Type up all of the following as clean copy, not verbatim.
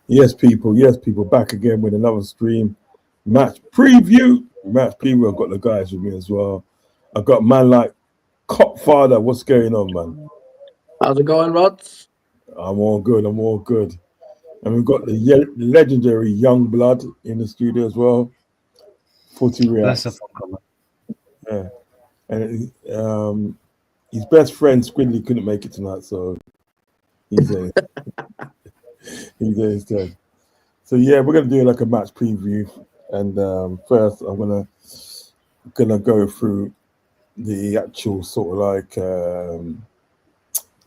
Yes, people. Yes, people. Back again with another stream. Match preview. Match preview. I've got the guys with me as well. I've got man like Cop Father. What's going on, man? How's it going, Rods? I'm all good. I'm all good. And we've got the legendary Young Blood in the studio as well. Footy Bless reacts. up. Yeah. And his best friend Squidly couldn't make it tonight, so he's there. He's there instead. So yeah, we're gonna do like a match preview, and first I'm gonna go through the actual sort of like I'm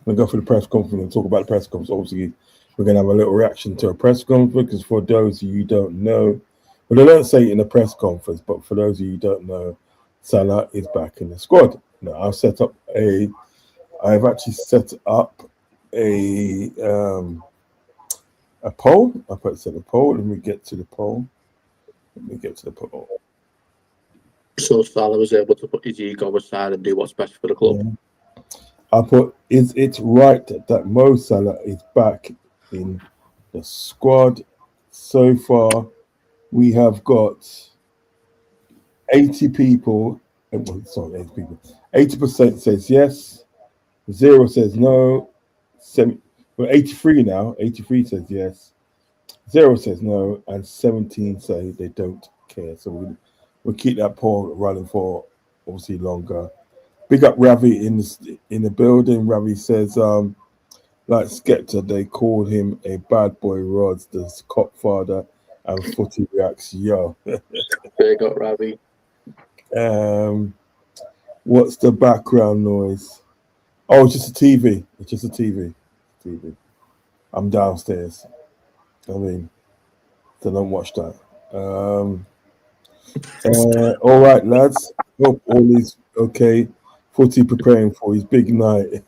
gonna go through the press conference and talk about the press conference. Obviously, we're gonna have a little reaction to a press conference because for those of you who don't know, well, they don't say it in a press conference, but for those of you who don't know, Salah is back in the squad. Now I've actually set up a poll. I put set a poll. Let me get to the poll. So Salah was able to put his ego aside and do what's best for the club. Yeah. I put, is it right that Mo Salah is back in the squad? So far, we have got 80 people. Sorry, 80 people. 80% says yes. 0 says no. 83 now. 83 says yes. 0 says no, and 17 say they don't care. So we'll keep that poll running for obviously longer. Big up Ravi in the building. Ravi says, like Skepta, they call him a bad boy. Rods, the cop father, and Footy reacts. Yo, Big up Ravi. What's the background noise? Oh, it's just a TV. It's just a TV. I'm downstairs. I mean, so don't watch that. All right, lads. Hope all is okay. Footy preparing for his big night.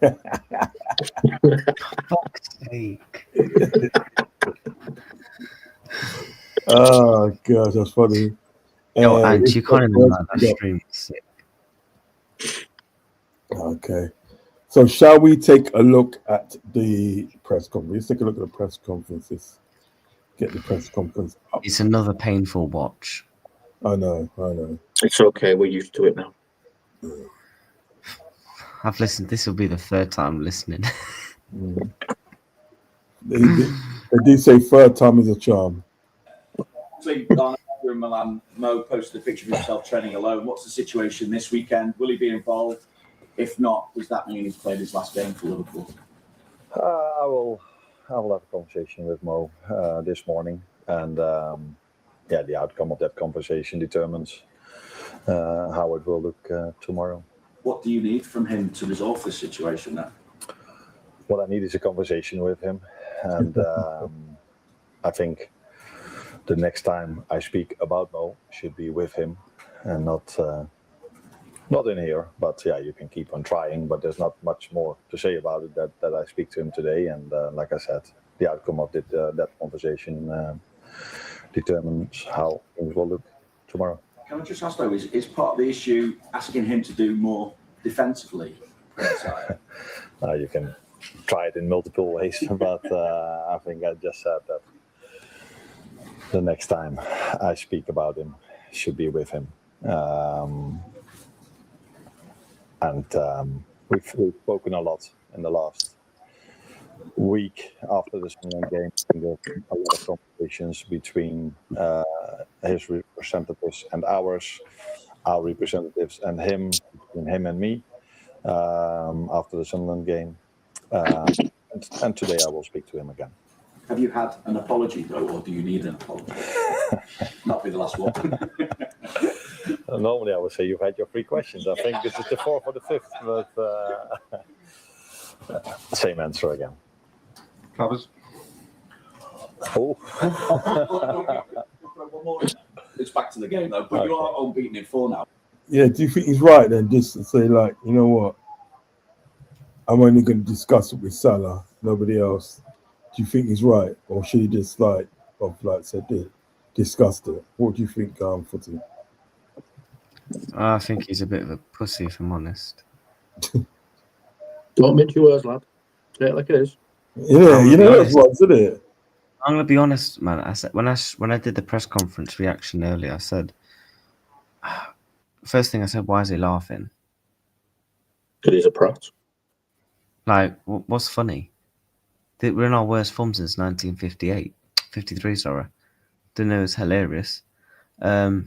Fuck's sake. Oh god, that's funny. Yo, and you can't even know that stream is sick. Okay. So shall we take a look at the press conference? Let's take a look at the press conferences. Get the press conference up. It's another painful watch. I know. It's okay, we're used to it now. I've listened. This will be the third time listening. They do say third time is a charm. So in Milan, Mo posted a picture of himself training alone. What's the situation this weekend? Will he be involved? If not, does that mean he's played his last game for Liverpool? I will have a conversation with Mo this morning, and the outcome of that conversation determines how it will look tomorrow. What do you need from him to resolve this situation then? What I need is a conversation with him, and I think the next time I speak about Mo should be with him and not in here. But yeah, you can keep on trying, but there's not much more to say about it that I speak to him today. And like I said, the outcome of that conversation determines how things will look tomorrow. Can I just ask though, is part of the issue asking him to do more defensively? You can try it in multiple ways, but I think I just said that the next time I speak about him should be with him. We've spoken a lot in the last week after the Sunderland game. There were a lot of conversations between his representatives and our representatives and him, between him and me, after the Sunderland game. And today I will speak to him again. Have you had an apology though, or do you need an apology? Not be the last one. Normally I would say you've had your 3 questions. I think this is the 4th or the 5th, but same answer again. Travis? Oh. One more. It's back to the game though, but you are unbeaten in 4 now. Yeah, do you think he's right then? Just to say, like, you know what? I'm only going to discuss it with Salah, nobody else. Do you think he's right, or should he just discussed it? What do you think, Footy? I think he's a bit of a pussy, if I'm honest. Don't mince your words, lad. Say it like it is. Yeah, you know those ones, isn't it? I'm gonna be honest, man. I said when I did the press conference reaction earlier, I said first thing I said, why is he laughing? Because he's a prat. Like, what's funny? We're in our worst form since 1958, 53. Sorry, didn't know it was hilarious. But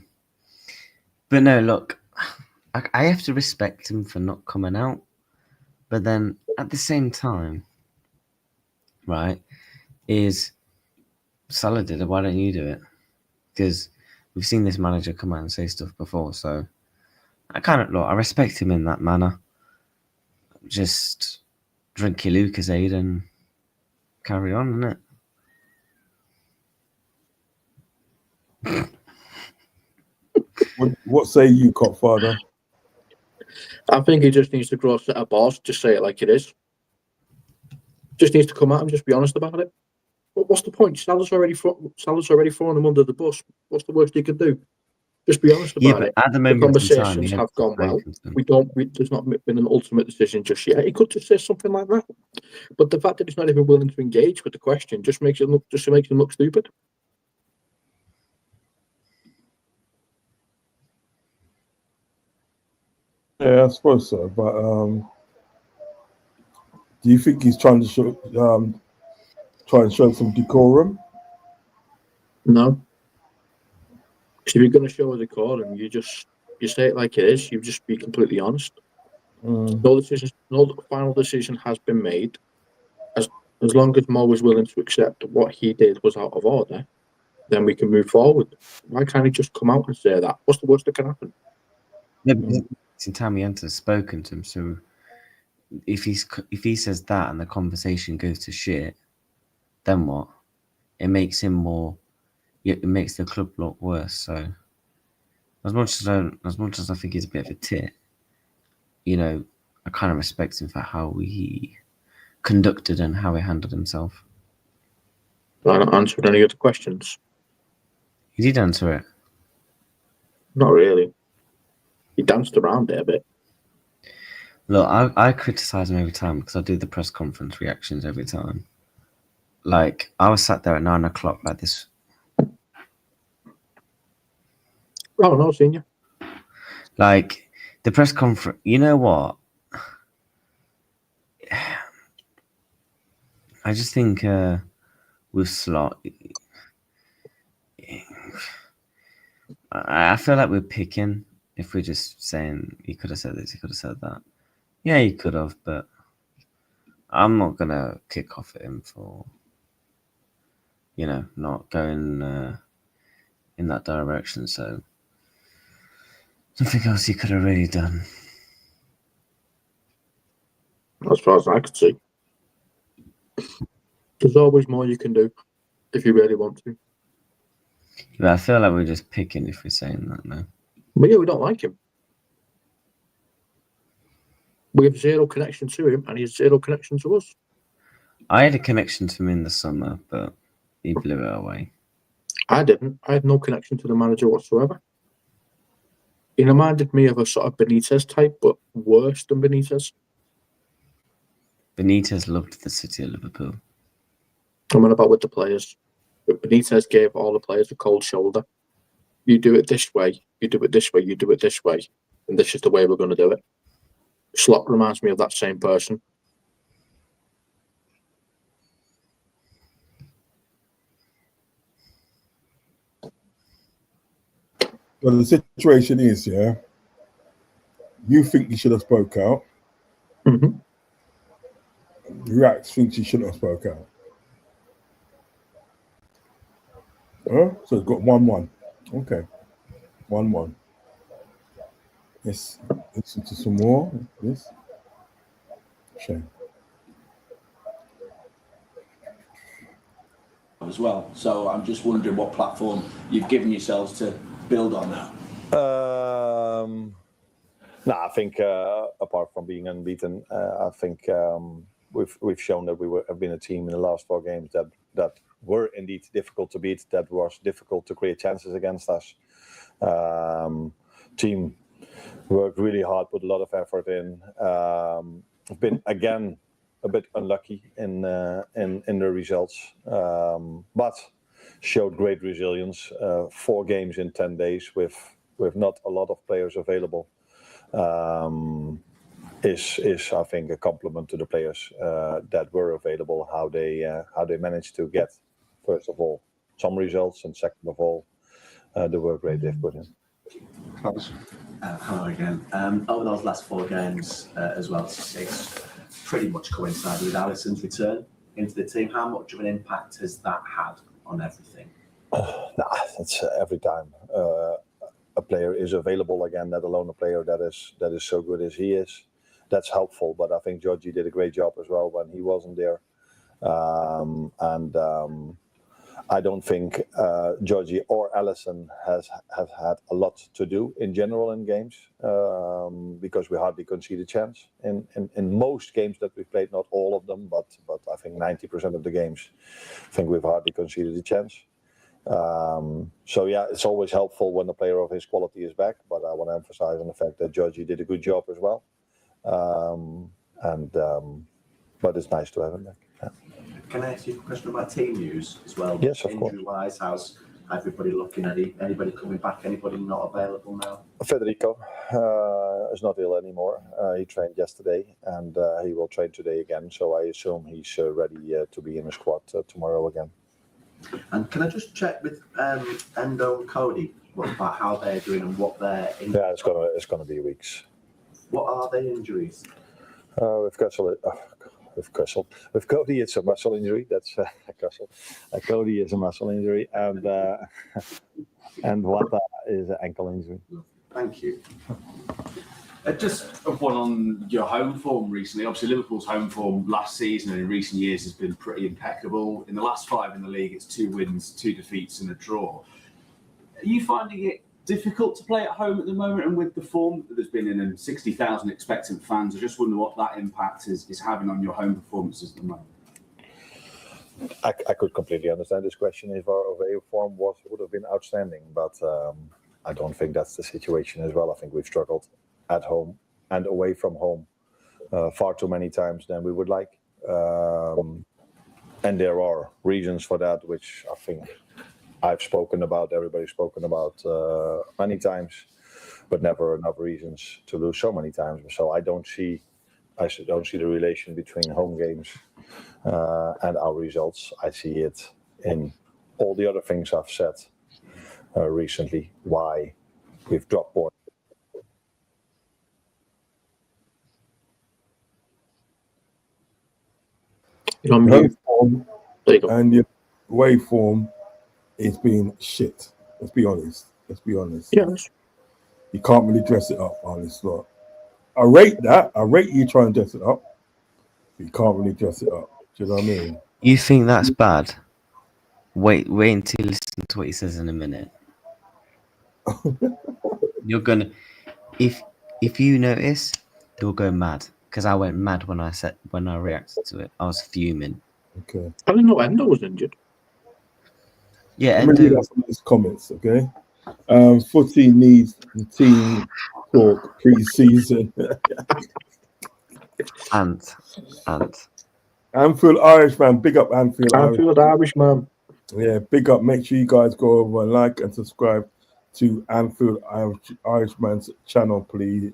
no, look, I have to respect him for not coming out, but then at the same time, right? Is Salah did it? Why don't you do it? Because we've seen this manager come out and say stuff before, so I respect him in that manner. Just drink your Lucozade and carry on, innit? What say you, Copfather? I think he just needs to grow a set of balls. Just say it like it is. Just needs to come out and just be honest about it. What's the point? Salah's already thrown him under the bus. What's the worst he could do? Just be honest about it. At the The moment in time, conversations have gone well. There's not been an ultimate decision just yet. He could just say something like that. But the fact that he's not even willing to engage with the question just makes him look stupid. Yeah, I suppose so. But do you think he's trying to show some decorum? No. If you're going to show a decorum, you say it like it is. You just be completely honest. No final decision has been made. As long as Mo was willing to accept what he did was out of order, then we can move forward. Why can't he just come out and say that? What's the worst that can happen? Yeah, because Tammy Enter's spoken to him, so if he says that and the conversation goes to shit, then what? It makes him more. It makes the club look worse. So, as much as I think he's a bit of a tit, I kind of respect him for how he conducted and how he handled himself. I not answered any of the questions. He did answer it. Not really. He danced around it a bit. Look, I criticize him every time because I do the press conference reactions every time. Like, I was sat there at 9 o'clock like this. Oh, no, senior. Like, the press conference, you know what? I just think with Slot, I feel like we're picking if we're just saying he could have said this, he could have said that. Yeah, he could have, but I'm not going to kick off at him for, not going in that direction. So, something else he could have really done. As far as I could see. There's always more you can do if you really want to. But I feel like we're just picking if we're saying that now. But yeah, we don't like him. We have zero connection to him, and he has zero connection to us. I had a connection to him in the summer, but he blew it away. I didn't. I had no connection to the manager whatsoever. He reminded me of a sort of Benitez type, but worse than Benitez. Benitez loved the city of Liverpool. I'm on about with the players. But Benitez gave all the players a cold shoulder. You do it this way, you do it this way, you do it this way, and this is the way we're going to do it. Slot reminds me of that same person. Well, the situation is, yeah, you think you should have spoke out. Mm-hmm. React thinks you shouldn't have spoke out. So it's got 1-1. Okay. 1-1. Let's listen to some more. Yes. Shame. As well. So I'm just wondering what platform you've given yourselves to build on that. No, I think apart from being unbeaten, I think we've shown that have been a team in the last 4 games that were indeed difficult to beat. That was difficult to create chances against us. Team worked really hard, put a lot of effort in. Been again a bit unlucky in the results, but showed great resilience. 4 games in 10 days with not a lot of players available is I think a compliment to the players that were available. How they managed to get, first of all, some results, and second of all, the work rate they've put in. Hello again. Over those last 4 games as well, 6 pretty much coincided with Alisson's return into the team. How much of an impact has that had on everything? That's every time a player is available again, let alone a player that is so good as he is. That's helpful, but I think Georgie did a great job as well when he wasn't there. I don't think Georgie or Alisson have had a lot to do in general in games because we hardly concede a chance. In most games that we've played, not all of them, but I think 90% of the games, I think we've hardly conceded a chance. So yeah, it's always helpful when a player of his quality is back, but I want to emphasize on the fact that Georgie did a good job as well. But it's nice to have him back. Yeah. Can I ask you a question about team news as well? Yes, of course. Injury-wise, how's everybody looking at it? Anybody coming back? Anybody not available now? Federico is not ill anymore. He trained yesterday and he will train today again. So I assume he's ready to be in the squad tomorrow again. And can I just check with Endo and Cody about how they're doing and what they're injuries? Yeah, it's gonna be weeks. What are their injuries? With Cody, it's a muscle injury. That's Cody is a muscle injury, and Wata is an ankle injury. Thank you. Just one on your home form recently. Obviously, Liverpool's home form last season and in recent years has been pretty impeccable. In the last 5 in the league, it's 2 wins, 2 defeats, and a draw. Are you finding it difficult to play at home at the moment, and with the form that there's been in and 60,000 expectant fans? I just wonder what that impact is having on your home performances at the moment. I could completely understand this question if our away form would have been outstanding, but I don't think that's the situation as well. I think we've struggled at home and away from home far too many times than we would like, and there are reasons for that, which I think I've spoken about, everybody's spoken about many times, but never enough reasons to lose so many times. So I don't see the relation between home games and our results. I see it in all the other things I've said recently, why we've dropped points. Home form and your away form, it's been shit. Let's be honest. Yes. You can't really dress it up, honestly. I rate that. I rate you trying to dress it up. But you can't really dress it up. Do you know what I mean? You think that's bad? Wait until you listen to what he says in a minute. You're gonna, if you notice, you'll go mad. Because I went mad when I reacted to it. I was fuming. Okay. I didn't know Endo was injured. Yeah, Let me read out some of these comments, okay? Footy needs the team talk pre-season. and Anfield Irishman, big up Anfield Irishman. Yeah, big up. Make sure you guys go over and like and subscribe to Anfield Irishman's channel, please.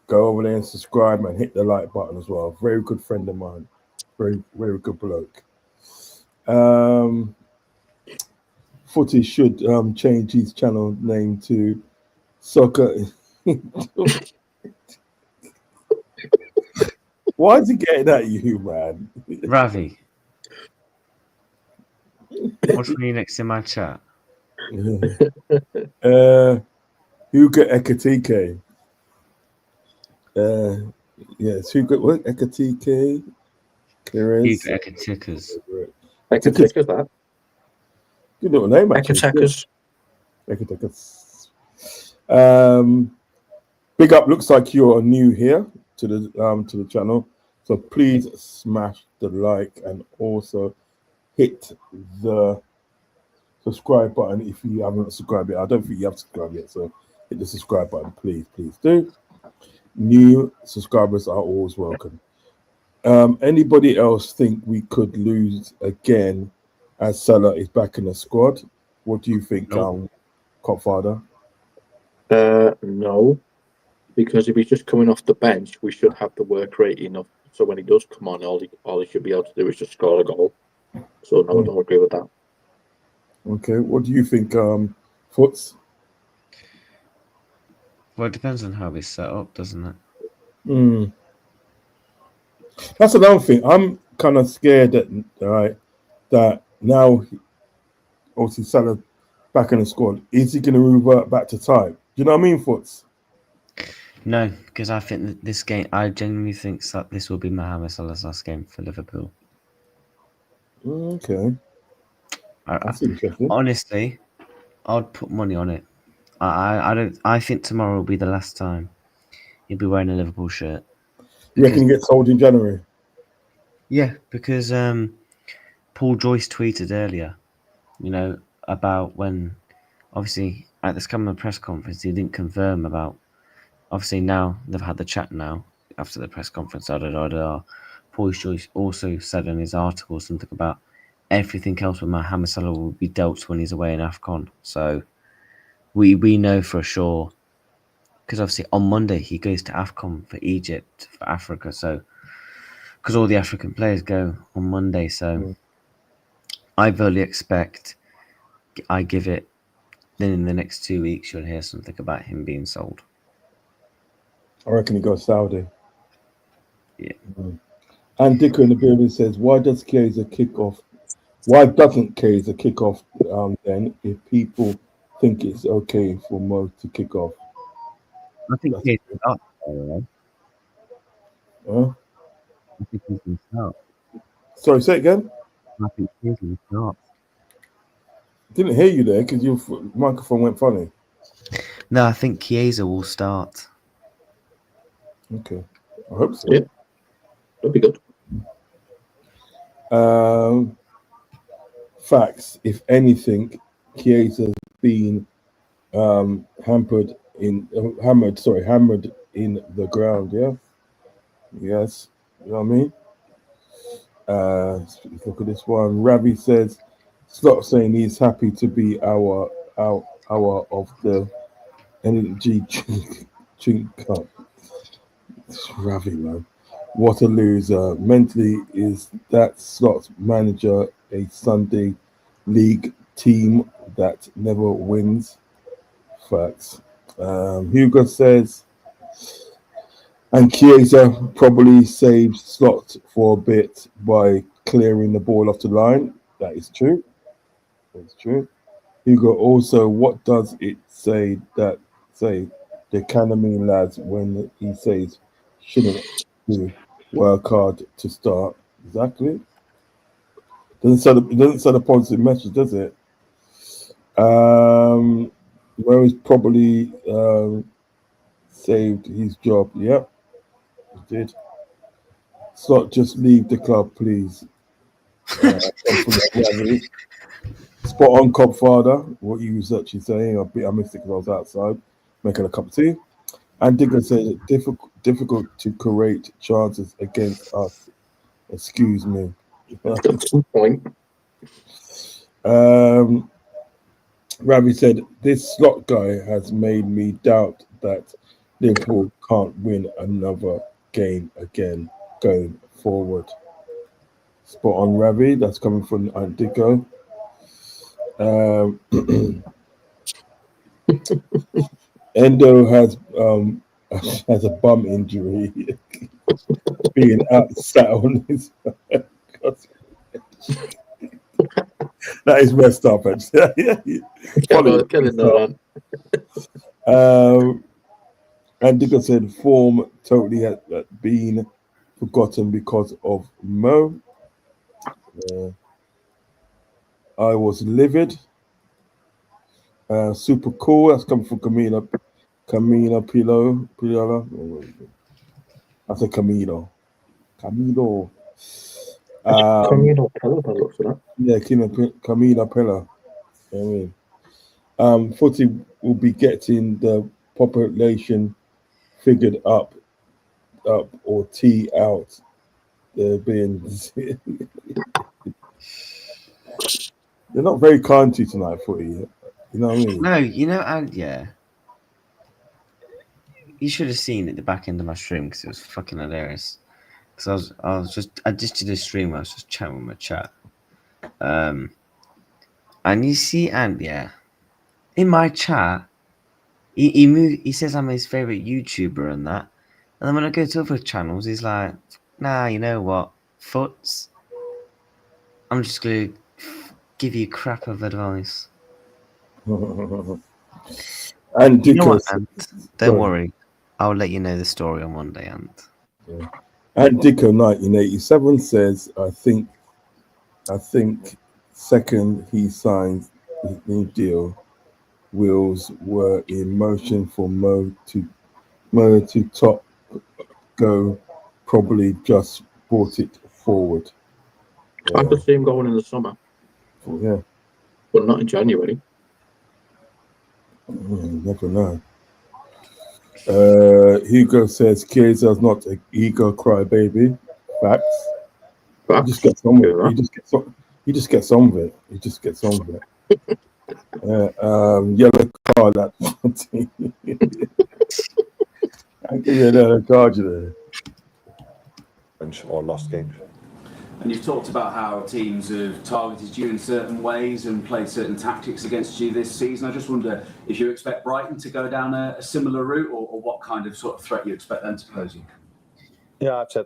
Go over there and subscribe and hit the like button as well. Very good friend of mine. Very, very good bloke. Footy should change his channel name to Soccer. Why is he getting at you, man? Ravi. What's for you next in my chat? Hugo Ekatike. Yes, Hugo what? Ekatike. Hugo Ekatikas. Ekatikas, that. Good little name, actually. Ekatikas. Big up. Looks like you're new here to the channel, so please smash the like and also hit the subscribe button if you haven't subscribed yet. I don't think you have subscribed yet, so hit the subscribe button, please do. New subscribers are always welcome. Anybody else think we could lose again as Salah is back in the squad? What do you think, Nope. Copfather? No, because if he's just coming off the bench, we should have the work rate enough. So when he does come on, all he should be able to do is just score a goal. So no, I don't agree with that. Okay, what do you think, Foots? Well, it depends on how we set up, doesn't it? That's another thing. I'm kind of scared that now, obviously Salah back in the squad. Is he going to revert back to type? Do you know what I mean, Foots? No, because I think that this game, I genuinely think that this will be Mohamed Salah's last game for Liverpool. Okay, that's interesting. Honestly, I'd put money on it. I think tomorrow will be the last time he'll be wearing a Liverpool shirt. You reckon he gets sold in January? Yeah, because Paul Joyce tweeted earlier, about when, obviously, at this coming press conference, he didn't confirm about, obviously now they've had the chat now after the press conference, Paul Joyce also said in his article something about everything else with Mohamed Salah will be dealt when he's away in AFCON. So we know for sure, because obviously on Monday he goes to AFCON for Egypt, for Africa, so because all the African players go on Monday, so I fully expect, I give it, then in the next 2 weeks you'll hear something about him being sold. I reckon he goes Saudi. Yeah. And Dicker in the building says, why doesn't Chiesa kick off then if people think it's okay for Mo to kick off? I think he's starts, by the way. Huh? I think he's going to start. Sorry, say it again. I think he's going to start. Didn't hear you there because your microphone went funny. No, I think Chiesa will start. Okay, I hope so. Yeah, that'd be good. Facts. If anything, Chiesa's been hammered in the ground. Yeah. Yes. You know what I mean? Let's look at this one. Ravi says, Slot saying he's happy to be our of the energy drink cup. Ravi, man. What a loser. Mentally, is that Slot's manager a Sunday league team that never wins? Facts. Hugo says, and Chiesa probably saved Slot for a bit by clearing the ball off the line. That is true. That's true. Hugo also, what does it say the academy lads when he says shouldn't do work hard to start? Exactly. It doesn't send a positive message, does it? Rose probably saved his job. Yep, he did. Slot, just leave the club, please. Spot on, Cobfather. What you was actually saying, I missed it because I was outside making a cup of tea. And Digger said it difficult to create chances against us. Excuse me. That's the point. Ravi said this Slot guy has made me doubt that Liverpool can't win another game again going forward. Spot on, Ravi. That's coming from Antico. Endo has a bum injury, being sat on his. That is messed up, actually. Antico said form totally had been forgotten because of Mo. I was livid. Super cool. That's coming from Camila Pillow. I said Camilo. Camilo Pello, by the looks of that. Yeah, Camila Pillow. I mean, Footy will be getting the population figured up or T out they're being they're not very kind to you tonight, footy. You know what I mean? No, and yeah. You should have seen at the back end of my stream because it was fucking hilarious. Because I just did a stream where I was just chatting with my chat. And you see, and yeah, in my chat, he says I'm his favorite YouTuber and that. And then when I go to other channels, he's like, nah, you know what? Foots. I'm just going to give you crap of advice. And You know what, Dicko, Ant? Don't worry. I'll let you know the story on one day, Ant. yeah. And Dicko 1987 says, I think second he signed his new deal, wheels were in motion for Mo to top go. Probably just brought it forward. I could see him going in the summer, Yeah. but not in January. Never know. Hugo says Kieza's not an ego crybaby. Facts. He just gets on with it. He just gets on with it. He just gets on with it. Yellow card that I give you another card, you know. Or lost games. And you've talked about how teams have targeted you in certain ways and played certain tactics against you this season. I just wonder if you expect Brighton to go down a similar route, or what kind of sort of threat you expect them to pose you. Yeah, I've said,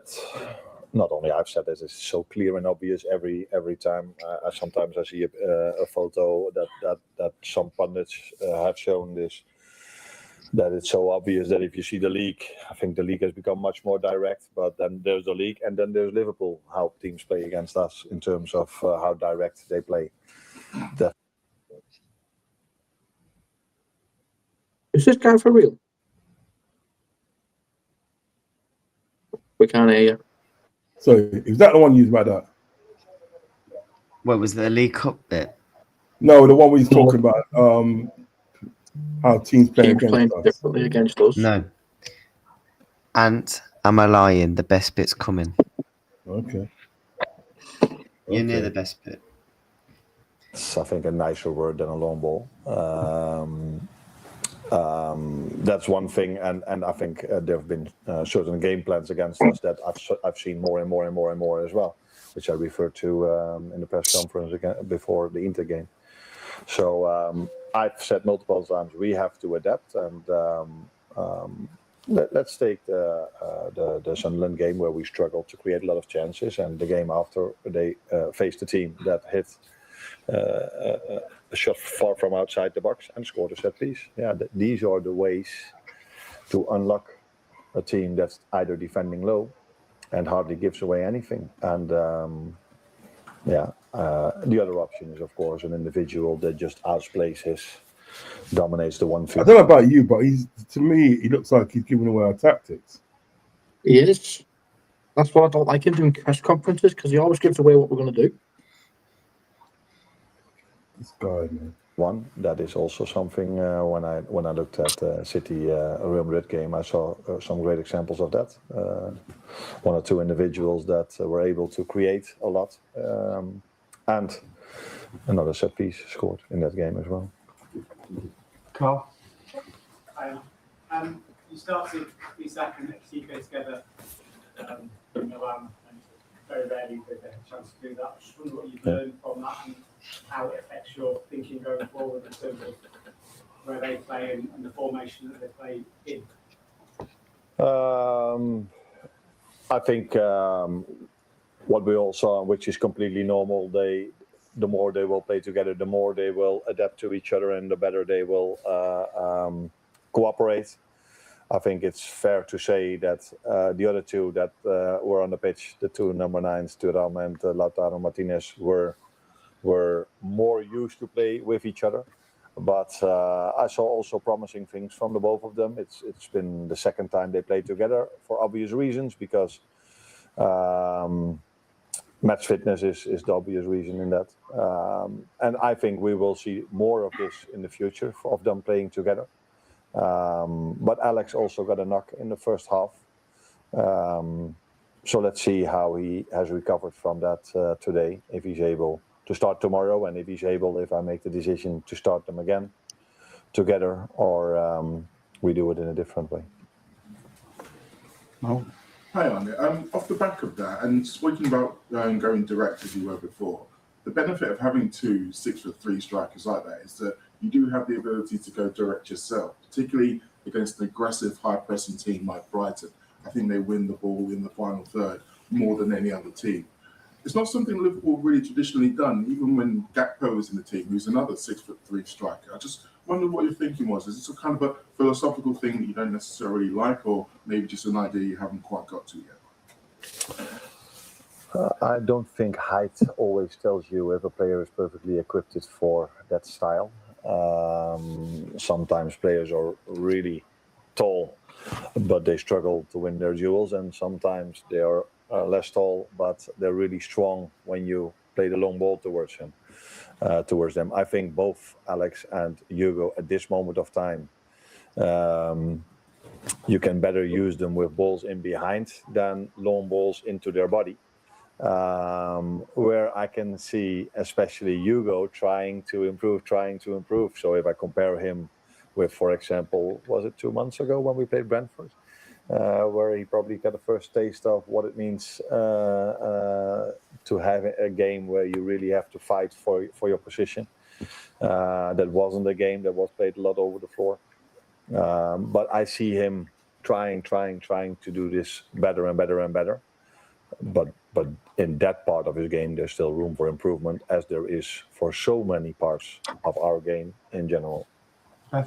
not only I've said this, it's so clear and obvious every time. Sometimes I see a photo that some pundits have shown this, that it's so obvious that if you see the league, I think the league has become much more direct, but then there's the league and then there's Liverpool, how teams play against us in terms of how direct they play. Is this guy for real? We can't hear you. So is that the one used by that? What was the League Cup bit? No, the one where he's talking about how teams play Teams playing against us. differently against us. No. Ant, am I lying? The best bit's coming. Okay. You're near the best bit. It's, I think, a nicer word than a long ball. That's one thing, and I think there have been certain game plans against us that I've seen more and more as well, which I referred to in the press conference again before the Inter game. So I've said multiple times we have to adapt, and let's take the Sunderland game where we struggled to create a lot of chances, and the game after they faced a team that hit a shot far from outside the box and scored a set piece. Yeah, these are the ways to unlock a team that's either defending low and hardly gives away anything. And the other option is, of course, an individual that just outplays dominates the one field. I don't know about you, but to me, he looks like he's giving away our tactics. He is. That's why I don't like him doing press conferences, because he always gives away what we're going to do. This guy, man. One that is also something when I looked at City Real Madrid game, I saw some great examples of that. One or two individuals that were able to create a lot, and another set piece scored in that game as well. Carl? You started Isak and XTK together in Milan, and very rarely they get a chance to do that. I just wonder what you've learned from that and how it affects your thinking going forward in terms of where they play and the formation that they play in. I think what we all saw, which is completely normal, the more they will play together, the more they will adapt to each other, and the better they will cooperate. I think it's fair to say that the other two that were on the pitch, the two number 9s, Thuram and Lautaro Martinez, were more used to play with each other. But I saw also promising things from the both of them. It's been the second time they played together for obvious reasons, because match fitness is the obvious reason in that. And I think we will see more of this in the future of them playing together. But Alex also got a knock in the first half. So let's see how he has recovered from that today, if he's able to start tomorrow, and if he's able, if I make the decision to start them again together, or we do it in a different way. Oh. Hi, Arne. Off the back of that, and speaking about going direct as you were before, the benefit of having 2 6'3" strikers like that is that you do have the ability to go direct yourself, particularly against an aggressive, high-pressing team like Brighton. I think they win the ball in the final third more than any other team. It's not something Liverpool really traditionally done, even when Gakpo was in the team, who's another 6'3" striker. I just wonder what your thinking was. Is this a kind of a philosophical thing that you don't necessarily like, or maybe just an idea you haven't quite got to yet? I don't think height always tells you if a player is perfectly equipped for that style. Sometimes players are really tall, but they struggle to win their duels, and sometimes they are less tall, but they're really strong when you play the long ball towards them. I think both Alex and Hugo at this moment of time, you can better use them with balls in behind than long balls into their body. Where I can see especially Hugo trying to improve. So if I compare him with, for example, was it 2 months ago when we played Brentford, where he probably got the first taste of what it means to have a game where you really have to fight for your position. That wasn't a game that was played a lot over the floor. But I see him trying to do this better and better. But in that part of his game, there's still room for improvement, as there is for so many parts of our game in general. Hi,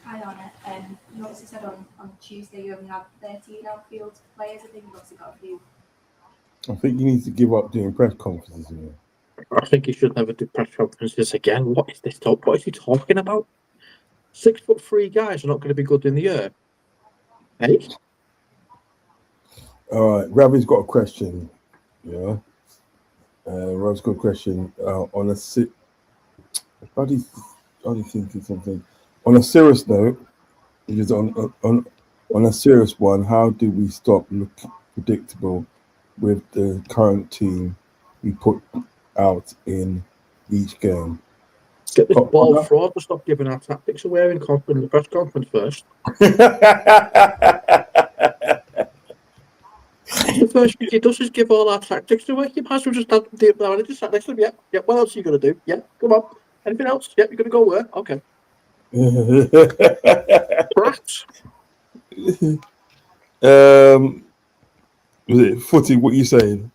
Arne. You obviously said on Tuesday you only had 13 outfield players. I think you've obviously got a few. I think you need to give up doing press conferences. You know? I think he should never do press conferences again. What is this talk? What is he talking about? 6'3" guys are not going to be good in the air. Hey? All right, Ravi's got a question. Yeah, Ravi's got a question on a How do you think it's something? On a serious note, which is on a serious one, how do we stop looking predictable with the current team we put out in each game? Get this ball fraud to stop giving our tactics away in the press conference first. The first thing he does is give all our tactics away. You might as well just have the ability to sat next to him. Yeah. What else are you going to do? Yeah, come on. Anything else? Yeah, you're going to go where? Okay. Perhaps. Was it Footy? What are you saying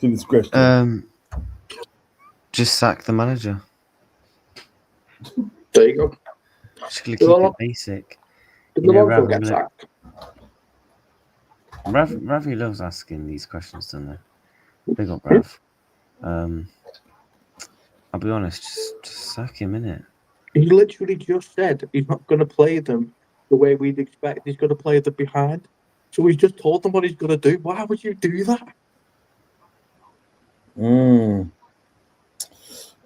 to this question? Just sack the manager. There you go. Just gonna keep it basic. Did the logo get sacked? Ravi loves asking these questions, doesn't he? Big up, Rav. I'll be honest, just sack him, innit? He literally just said he's not going to play them the way we'd expect. He's going to play them behind. So he's just told them what he's going to do. Why would you do that?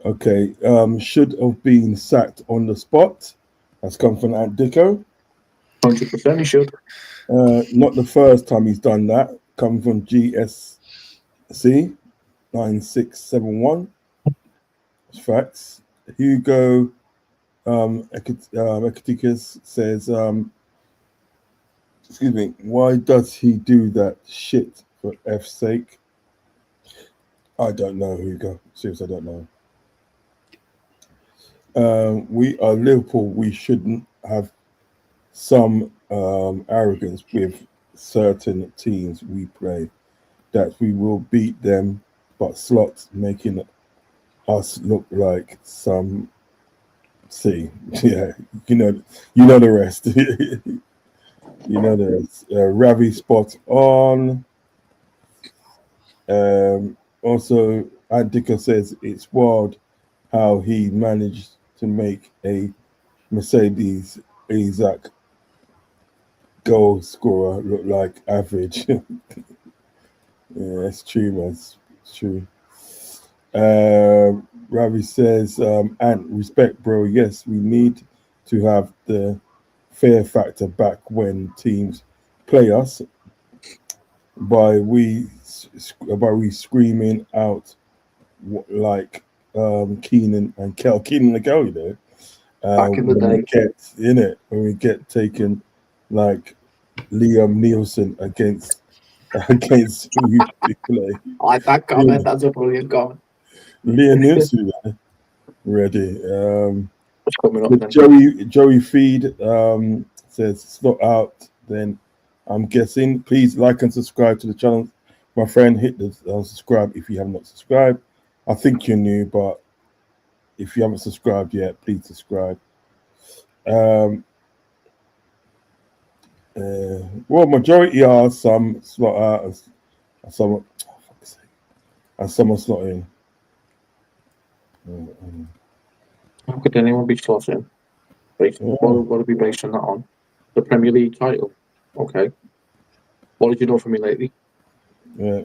Okay. Should have been sacked on the spot. That's come from Ant Dicko. 100% he should. Not the first time he's done that. Come from GSC 9671. Facts. Hugo Ekatikas says, excuse me, why does he do that shit for F's sake? I don't know, Hugo. Seriously, I don't know. We are Liverpool. We shouldn't have some arrogance with certain teams we play, that we will beat them, but Slot's making us look like some. See, yeah, you know the rest. You know the rest. Ravi spot on. Also, Adika says it's wild how he managed to make a Mercedes Isaac goal scorer look like average. Yeah, that's true, man. It's true. Ravi says, and respect, bro. Yes, we need to have the fear factor back when teams play us. by we screaming out like Keenan and Kel. Keenan and Kel, you know. Back in the day. When we get taken like Liam Nielsen against who we play. I like that comment. That's a brilliant comment. Liam Nielsen ready. What's coming up The then? Joey Feed says it's not out. Then I'm guessing. Please like and subscribe to the channel. My friend, hit the subscribe if you have not subscribed. I think you're new, but if you haven't subscribed yet, please subscribe. Well, majority are some slot out and some. And some are slotting. How could anyone be slotting? What would be basing that on? The Premier League title. Okay. What did you know from me lately? Yeah.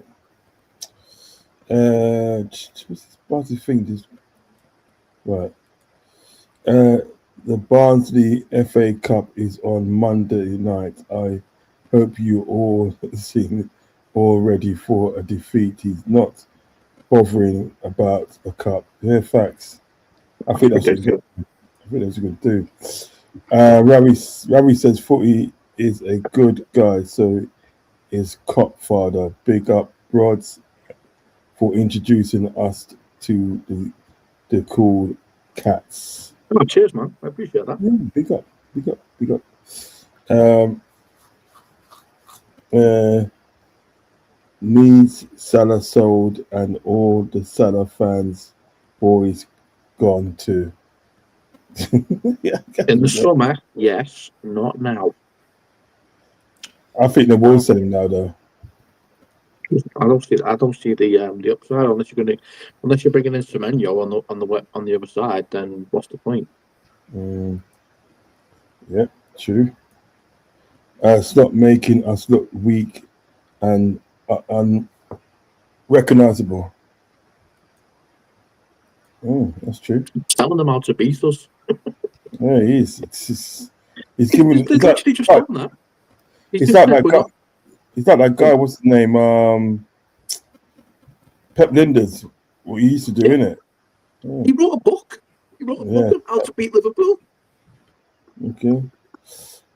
What's the thing? Just right. The Barnsley FA Cup is on Monday night. I hope you all seen all ready for a defeat. He's not bothering about a cup. Yeah, facts. I think that's good. I think that's a good do. Ravi says Footy is a good guy, so is Cop Father. Big up Broads for introducing us to the cool cats. Oh, cheers, man. I appreciate that. Yeah, big up. Needs Salah sold and all the Salah fans boys gone too. In the summer, yes, not now. I think they will sell him now, though. I don't see the upside unless you're bringing in Semenyo on the other side. Then what's the point? Yeah, true. It's not making us look weak and unrecognizable. Oh, that's true. Telling them how to beat us. Yeah, he is. He's giving. He's literally just done that. He's like that guy. He's like that guy. What's his name? Pep Linders. What he used to do, innit? Yeah. He wrote a book. He wrote a book on how to beat Liverpool. Okay.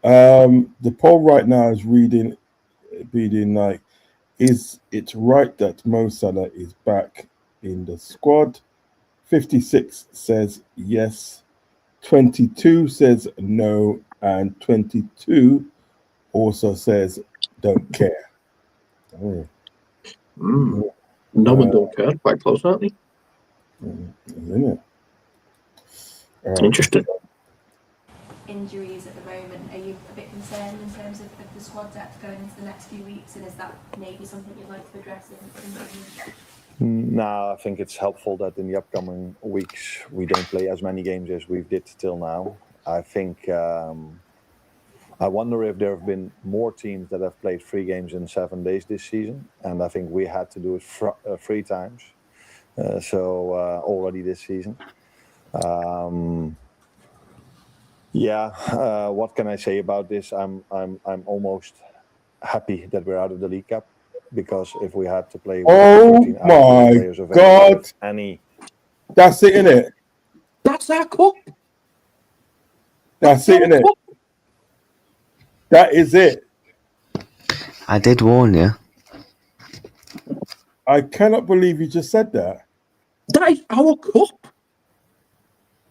The poll right now is reading like, is it right that Mo Salah is back in the squad? 56 says yes, 22 says no, and 22 also says don't care. No one don't care. Quite close, aren't they? Isn't it? Interesting. Injuries at the moment, are you a bit concerned in terms of the squad depth going into the next few weeks, and is that maybe something you'd like to address in No, I think it's helpful that in the upcoming weeks we don't play as many games as we did till now. I think I wonder if there have been more teams that have played 3 games in 7 days this season, and I think we had to do it 3 times. Already this season. What can I say about this? I'm almost happy that we're out of the League Cup, because if we had to play with 13 players available, God, that's it, innit? That's our cup. That's it, innit? That is it. I did warn you. I cannot believe you just said that. That is our cup.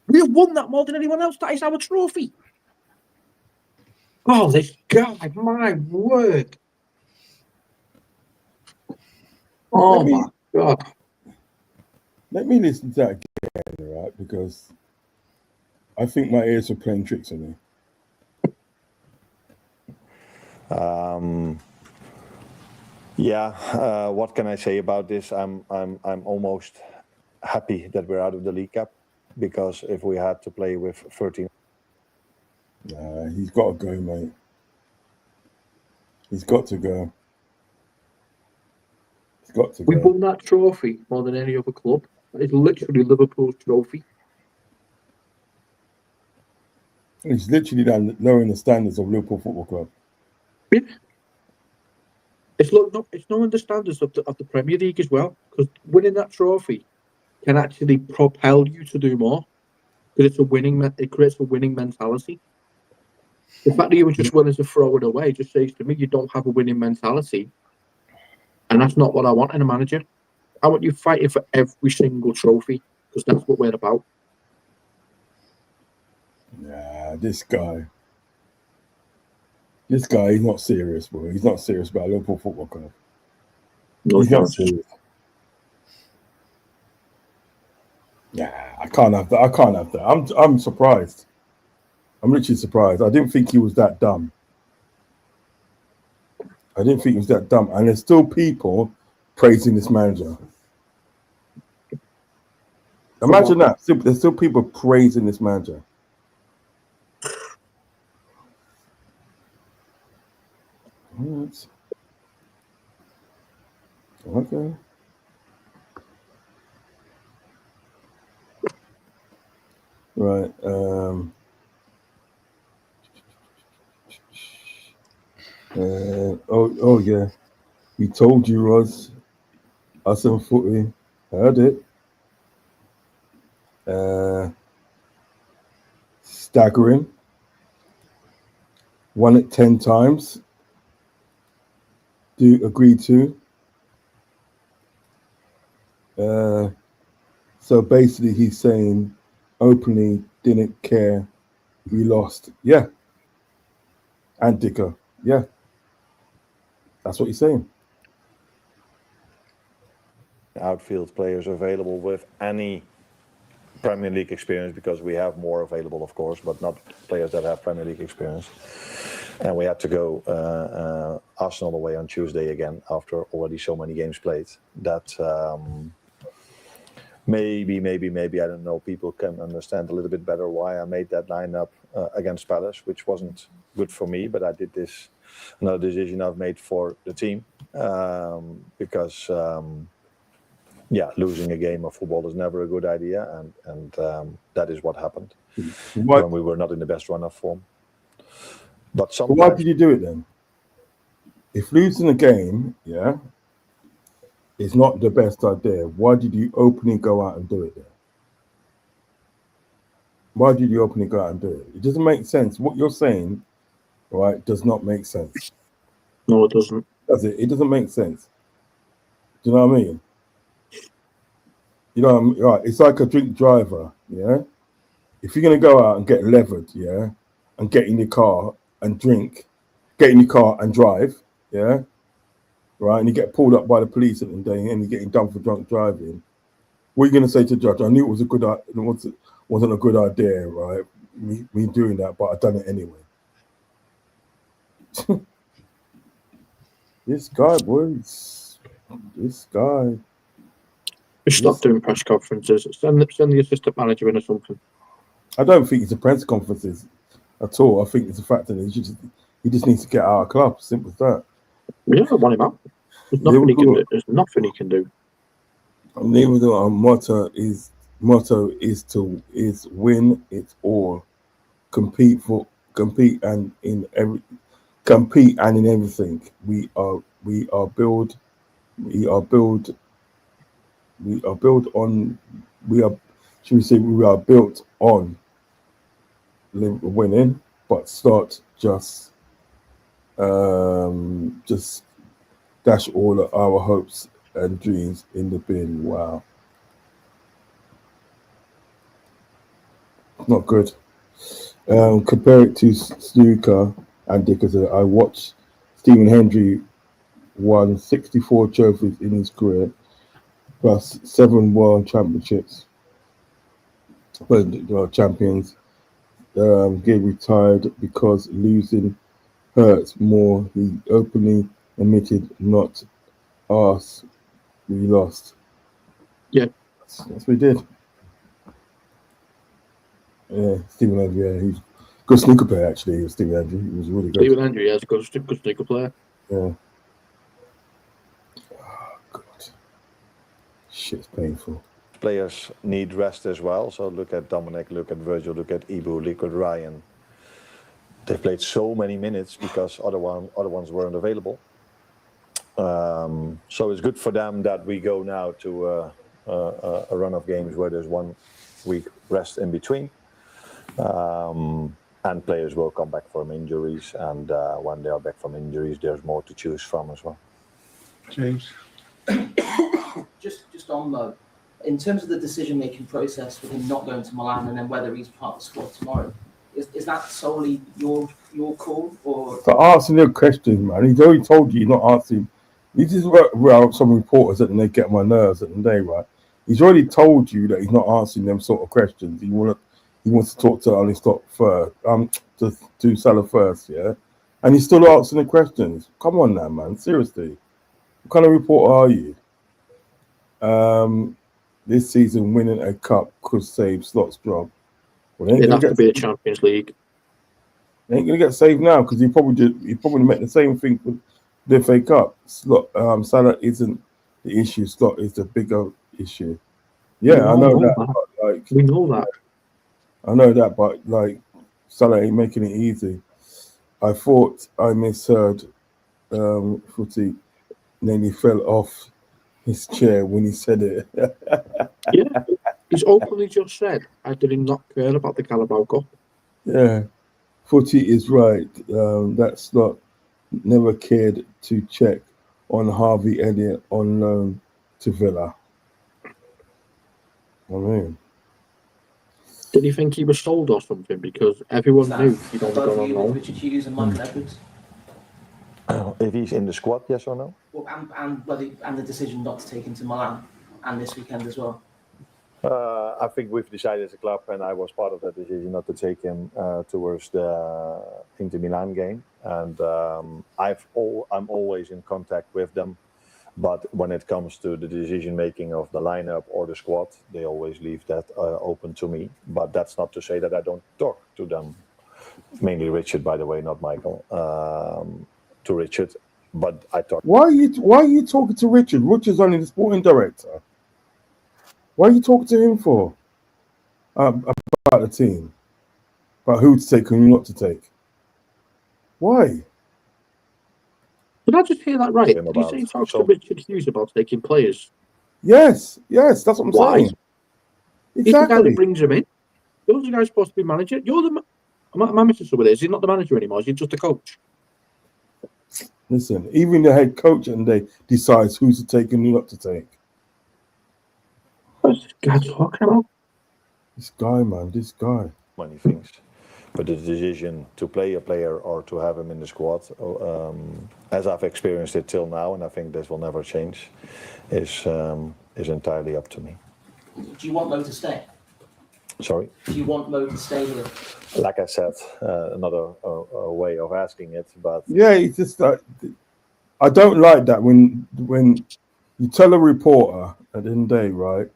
We have won that more than anyone else. That is our trophy. Oh, this guy, my word. Oh, my God. Let me listen to that again, right? Because I think my ears are playing tricks on me. What can I say about this? I'm almost happy that we're out of the League Cup, because if we had to play with 13, he's got to go, mate. He's got to go. He's got to go. We won that trophy more than any other club. It's literally Liverpool's trophy. He's literally lowering the standards of Liverpool Football Club. Yeah. It's knowing the standards of the Premier League as well, because winning that trophy can actually propel you to do more. Because it creates a winning mentality. The fact that you were just willing to throw it away just says to me you don't have a winning mentality, and that's not what I want in a manager. I want you fighting for every single trophy, because that's what we're about. Nah, this guy, he's not serious, bro. He's not serious about Liverpool Football Club. No He's not chance. serious. Nah, I can't have that. I'm surprised. I'm literally surprised. I didn't think he was that dumb. And there's still people praising this manager. Imagine that. There's still people praising this manager. Right. Okay. Right. Oh yeah. We told you, Roz. Us and Footy. Heard it. Staggering. Won it 10 times. Do agree to. So basically he's saying openly didn't care we lost. Yeah. And Dicker. Yeah. That's what he's saying. Outfield players available with any Premier League experience, because we have more available, of course, but not players that have Premier League experience. And we had to go Arsenal away on Tuesday again after already so many games played. That maybe, I don't know, people can understand a little bit better why I made that lineup against Palace, which wasn't good for me, but I did this, another decision I've made for the team, because losing a game of football is never a good idea, and that is what happened when we were not in the best run of form. But sometimes, why did you do it then? If losing a game, is not the best idea, why did you openly go out and do it then? Why did you openly go out and do it? It doesn't make sense. What you're saying, right, does not make sense. No, it doesn't. Does it? It doesn't make sense. Do you know what I mean? You know what I mean? Right, it's like a drink driver, yeah? If you're going to go out and get levered, yeah, and get in your car and drink, get in your car and drive, yeah, right, and you get pulled up by the police at the day and you're getting done for drunk driving, what are you going to say to the judge? I knew it was wasn't a good idea, right, me doing that, but I done it anyway. This guy, boys, this guy. Stop doing press conferences. Send the assistant manager in or something. I don't think it's a press conferences at all. I think it's the fact that he just needs to get out of club. Simple as that. Yeah, I want him out. There's nothing he can do. There's nothing he can do. Even though our motto is win it all, compete and in everything. We are built on winning, but start just dash all of our hopes and dreams in the bin. Wow. Not good. Compare it to snooker and Dickers. I watched Stephen Hendry won 64 trophies in his career, plus 7 world championships. But champions. Get retired because losing hurts more. He openly admitted not us. We lost. Yeah. That's what we did. Yeah, Stephen Andrew, yeah, he's a good snooker player actually. Stephen Andrew, he was really good. Stephen Andrew, yeah, he's a good snooker player. Yeah. Oh, God. Shit's painful. players need rest as well. So look at Dominic, look at Virgil, look at Ibu, look at Ryan. They played so many minutes because other ones weren't available. So it's good for them that we go now to a run of games where there's 1 week rest in between. And players will come back from injuries, and when they are back from injuries, there's more to choose from as well. James. Just on though, in terms of the decision-making process with him not going to Milan and then whether he's part of the squad tomorrow, is that solely your call, or? For answering your questions, man, he's already told you he's not answering. This is where some reporters that they get on my nerves at the day, right? He's already told you that he's not answering them sort of questions. He wants to talk to Alistott first, to Salah first, yeah? And he's still answering the questions. Come on now, man, seriously. What kind of reporter are you? This season, winning a cup could save Slott's job. Well, It'd have to be a Champions League. They ain't gonna get saved now because he probably make the same thing with the FA Cup. Salah isn't the issue. Slot is the bigger issue. Yeah, I know that. But, like, we know that. I know that, but like Salah ain't making it easy. I thought I misheard. Footy nearly fell off his chair when he said it. Yeah, he's openly just said, "I did not care about the Carabao Cup." Yeah, Footy is right. That Slot never cared to check on Harvey Elliott on loan to Villa. I mean, did he think he was sold or something? Because everyone knew he'd only gone on loan. Richard Hughes and Michael Edwards. If he's in the squad, yes or no? Well, and the decision not to take him to Milan and this weekend as well. I think we've decided as a club, and I was part of that decision, not to take him towards the Inter Milan game. And I'm always in contact with them. But when it comes to the decision making of the lineup or the squad, they always leave that open to me. But that's not to say that I don't talk to them. Mainly Richard, by the way, not Michael. To Richard, but I talk. Why are you talking to Richard? Richard's only the sporting director. Why are you talking to him for? About the team, about who to take and who not to take. Why? Did I just hear that right? Did you say he talks to Richard Hughes about taking players? Yes, that's what I'm saying. Exactly. He's the guy that brings him in. You're the guy supposed to be manager. You're the am I missing some of this? He's not the manager anymore. He's just a coach. Listen, even the head coach and they decides who's to take and who not to take. What's this guy talking about? This guy, man, this guy. Many things. But the decision to play a player or to have him in the squad, as I've experienced it till now, and I think this will never change, is entirely up to me. Do you want Mo to stay? Sorry? Do you want Mo to stay here? Like I said, another way of asking it, but yeah, it's just like I don't like that when you tell a reporter at the end of the day, right,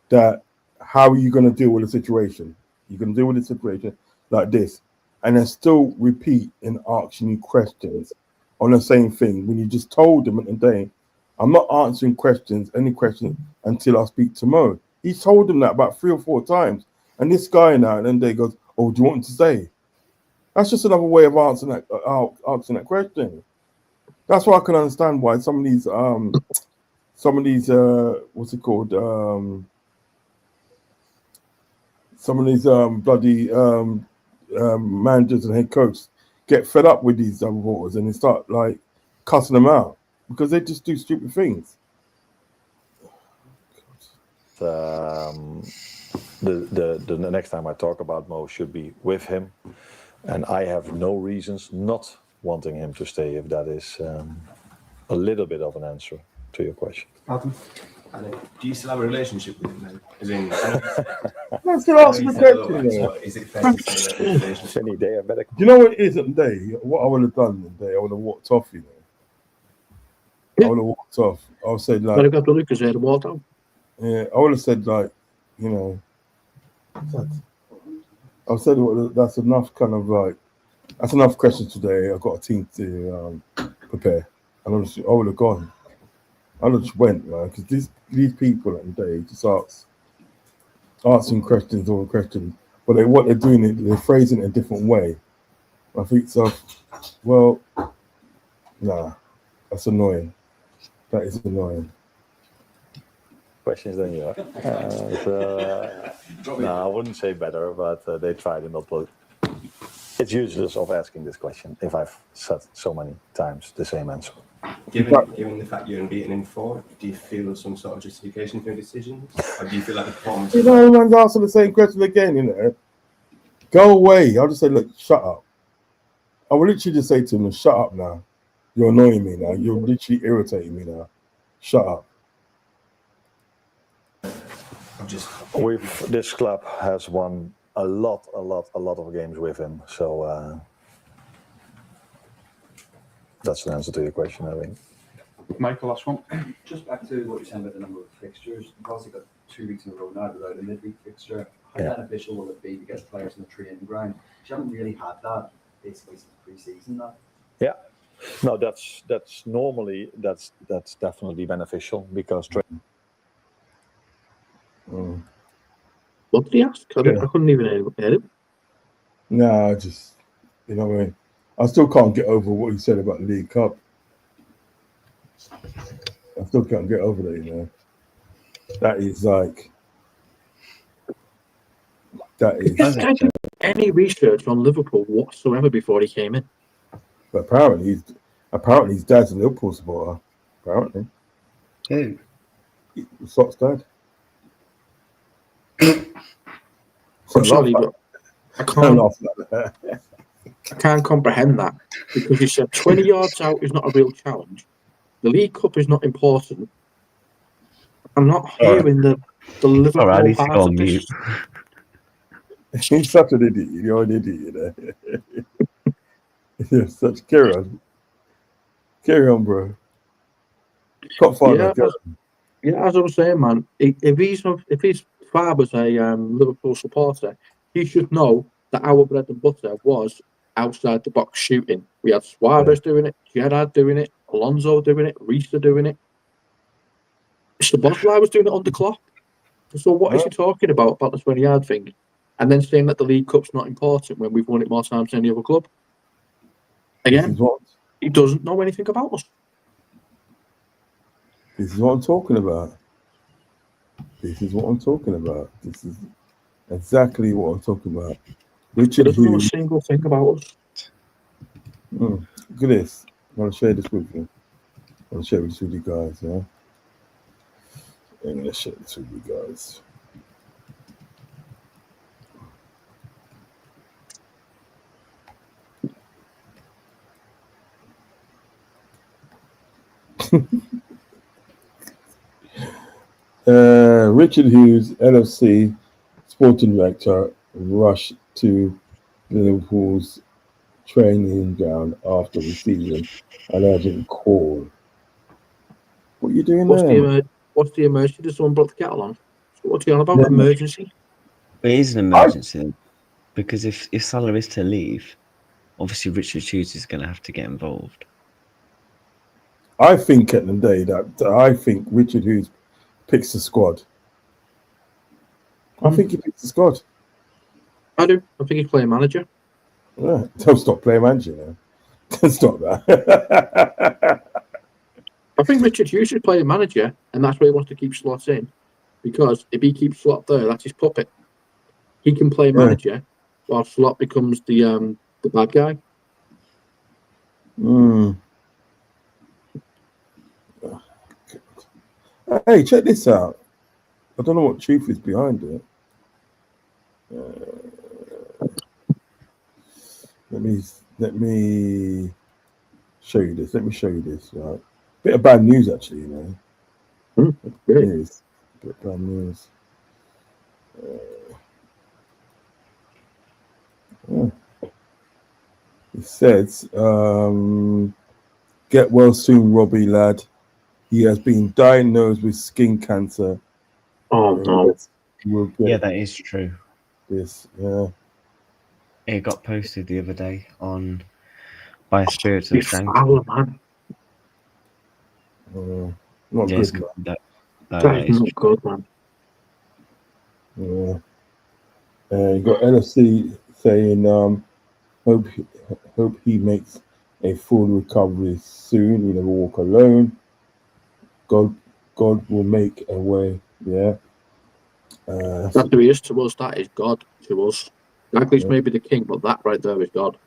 that how are you going to deal with a situation? You're going to deal with a situation like this, and then still repeat and asking you questions on the same thing when you just told them at the day, I'm not answering any questions until I speak to Mo. He told them that about 3 or 4 times, and this guy now and then they goes, "Oh, do you want him to stay?" That's just another way of answering that question. That's why I can understand why some of these what's it called? Some of these bloody managers and head coaches get fed up with these reporters and they start like cussing them out because they just do stupid things. The next time I talk about Mo should be with him, and I have no reasons not wanting him to stay, if that is a little bit of an answer to your question. Adam? Do you still have a relationship with him then? As in, That's the last question. Is it fair to say that relationship? Any day I better. You know what it is at the day? What I would have done today, I would have walked off, you know. Yeah. I would have walked off. I would say like, Better go to Lucas here to walk down. yeah, I would have said like, you know, I've said that's enough kind of like, that's enough questions today. I've got a team to prepare. And I would have gone. I would have just went, man, because these people at the day just asking questions over questions. But what they're doing, they're phrasing it a different way. I think so. Well, nah, that's annoying. That is annoying. Questions than you are. No, I wouldn't say better, but they try to not put. It's useless of asking this question if I've said so many times the same answer. Given the fact you're unbeaten in 4, do you feel there's some sort of justification for your decisions? Or do you feel like the performance? You know, everyone's asking the same question again, you know. Go away. I'll just say, look, shut up. I will literally just say to him, shut up now. You're annoying me now. You're literally irritating me now. Shut up. This club has won a lot of games with him. So that's the answer to your question, I think. Michael, last one. Just back to what you're saying about the number of fixtures. You've obviously got 2 weeks in a row now without a midweek fixture. How beneficial will it be to get players in the training ground? You haven't really had that basically since pre-season now. Yeah. No, that's normally that's definitely beneficial because What did he ask? I couldn't even hear him. No, just, you know what I mean? I still can't get over what he said about the League Cup. I still can't get over that, you know. That is like... That is... He didn't do any research on Liverpool whatsoever before he came in. But apparently his dad's a Liverpool supporter. Apparently. Who? Scott's dad. I'm sorry, but I can't comprehend that because he said 20 yards out is not a real challenge. The League Cup is not important. I'm not hearing the Liverpool part of this. He's such an idiot. You're an idiot, you know. You're such carry on. Carry on, bro. Yeah, as I was saying, man, if his father's a Liverpool supporter, he should know that our bread and butter was outside the box shooting. We had Suarez doing it, Gerrard doing it, Alonso doing it, Risa doing it. Szoboszlai was doing it under Klopp. So what is he talking about the 20-yard thing? And then saying that the League Cup's not important when we've won it more times than any other club. Again, he doesn't know anything about us. This is what I'm talking about. This is exactly what I'm talking about. Richard He doesn't know a Hughes. single thing about us. Look at this. I want to share this with you. I want to share this with you guys, yeah? I'm going to share this with you guys. Richard Hughes, LFC sporting director, rushed to Liverpool's training ground after receiving an urgent call. What are you doing there? What's the emergency? Does someone brought the kettle on? What's he on about? Emergency? It is an emergency because if Salah is to leave, obviously Richard Hughes is going to have to get involved. I think at the day that I think Richard Hughes picks the squad. I think he picks the squad. I do. I think he's playing manager. Yeah, don't stop playing manager now. Don't stop that. I think Richard Hughes is playing manager, and that's where he wants to keep Slot in. Because if he keeps Slot there, that's his puppet. He can play manager while Slot becomes the bad guy. Hey, check this out. I don't know what truth is behind it. Let me show you this. Let me show you this. Right, bit of bad news actually. You know, Really? Bit of bad news. It says, "Get well soon, Robbie lad. He has been diagnosed with skin cancer." Oh no! Yeah, that is true. This, yeah. It got posted the other day by Spirits of Shank. Man. Not Yes, good, man. That is not good, man. Yeah. You got LFC saying, hope he makes a full recovery soon. He never walk alone. God will make a way. Yeah. That's who he is to us. That is God to us. Dagley's maybe the king, but that right there is God.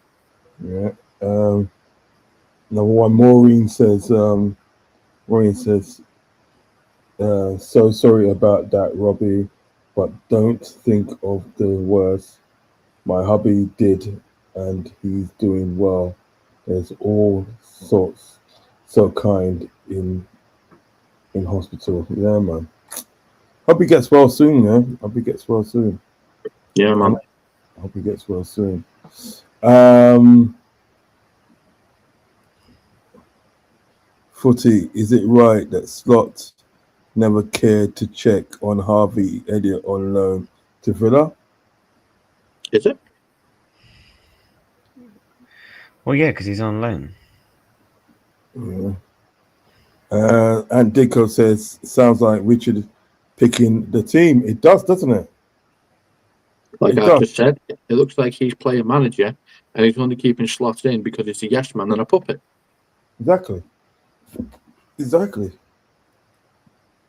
Yeah. Number one, Maureen says, so sorry about that, Robbie, but don't think of the worst. My hubby did, and he's doing well. There's all sorts, so kind in hospital. Yeah, man. Hope he gets well soon, man. Hope he gets well soon. Yeah, man. Hope he gets well soon. Footy, is it right that Slot never cared to check on Harvey Elliott on loan to Villa? Is it? Well, yeah, because he's on loan. Yeah. And Dicko says, sounds like Richard picking the team. It does, doesn't it? Like It I does. just said, it looks like he's playing manager and he's only keeping slots in because it's a yes man and a puppet. Exactly.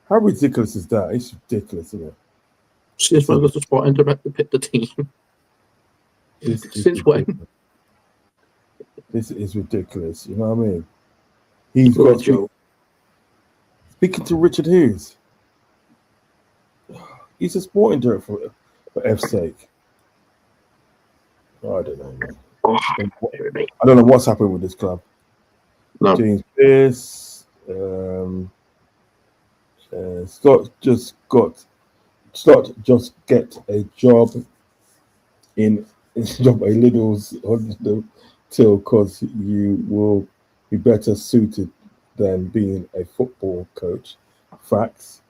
How ridiculous is that? It's ridiculous, isn't it? Since when does the Sporting Director pick the team? Since when? This is ridiculous. You know what I mean? He's got speaking to Richard Hughes. He's a Sporting Director for F's sake. I don't know, man. I don't know what's happened with this club. No. James Pearce, Slot just get a job in a Lidl's till because you will be better suited than being a football coach. Facts.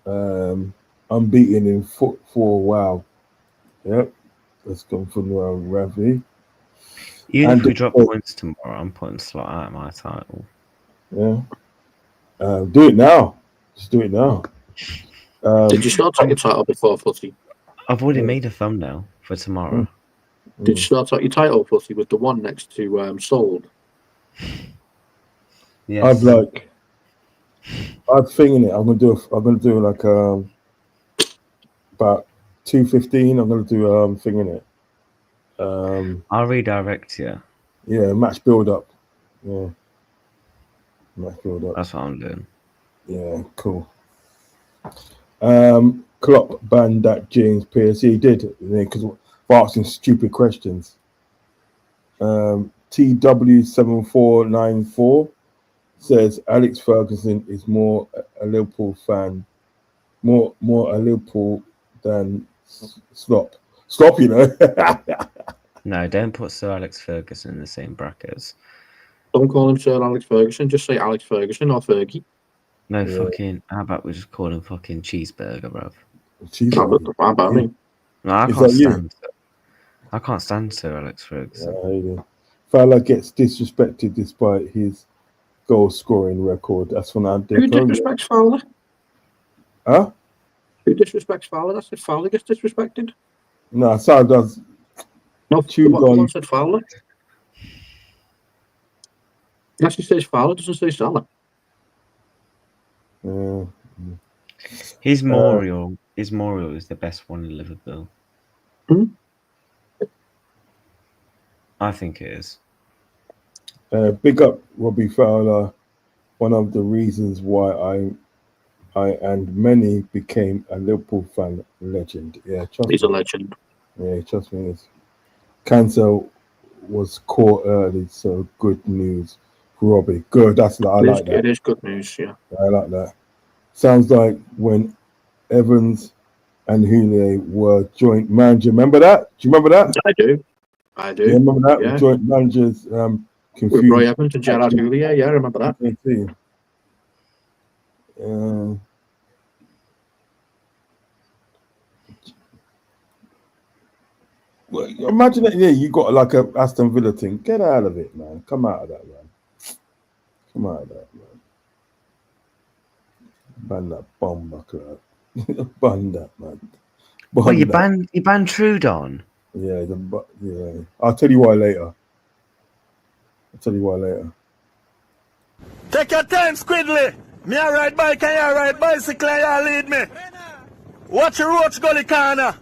Unbeaten in football. Wow. Yep. Let's go for Ravi. Even if we drop points tomorrow, I'm putting Slot out of my title. Yeah. Do it now. Just do it now. Did you start out your title before Footy? I've already made a thumbnail for tomorrow. Did you start out your title Footy with the one next to sold? Yes. I'm thinking it. I'm gonna do like about 2:15. I'm gonna do thinking it. I'll redirect you. Yeah, match build up. Yeah. Match build up. That's what I'm doing. Yeah, cool. Klopp banned that James Pearce. He did, because for asking stupid questions. TW7494 says Alex Ferguson is more a Liverpool fan, more a Liverpool than Slop. Slop, you know. No, don't put Sir Alex Ferguson in the same brackets. Don't call him Sir Alex Ferguson. Just say Alex Ferguson or Fergie. No, fucking. How about we just call him fucking Cheeseburger, bruv? Cheeseburger. No, I can't stand. I can't stand Sir Alex Ferguson. Fowler gets disrespected despite his goal scoring record. That's when I did. Who disrespects Fowler? Huh? Who disrespects Fowler? That's if Fowler gets disrespected. No, Sal does. No, one said Fowler. It actually says Fowler, doesn't say Salah. His Morial is the best one in Liverpool. I think it is. Big up Robbie Fowler. One of the reasons why I and many became a Liverpool fan legend. Yeah, he's a legend. Yeah, trust me. Cancer was caught early, so good news for Robbie. Good, I like that. It is good news, yeah. I like that. Sounds like when Evans and Houllier were joint manager. Remember that? Do you remember that? I do. Yeah, remember that? Yeah. Joint managers confused. With Roy Evans and Gerard Houllier, yeah, I remember that. Well, imagine that. Yeah, you got like a Aston Villa thing. Get out of it, man. Come out of that, man. Come out of that, man. Ban that bomb buckler. Ban that, man. Well, you banned Trudon. Yeah, I'll tell you why later. Take your time, Squidly. Me a ride bike and you ride bicycle and you lead me. Watch your roach gully corner.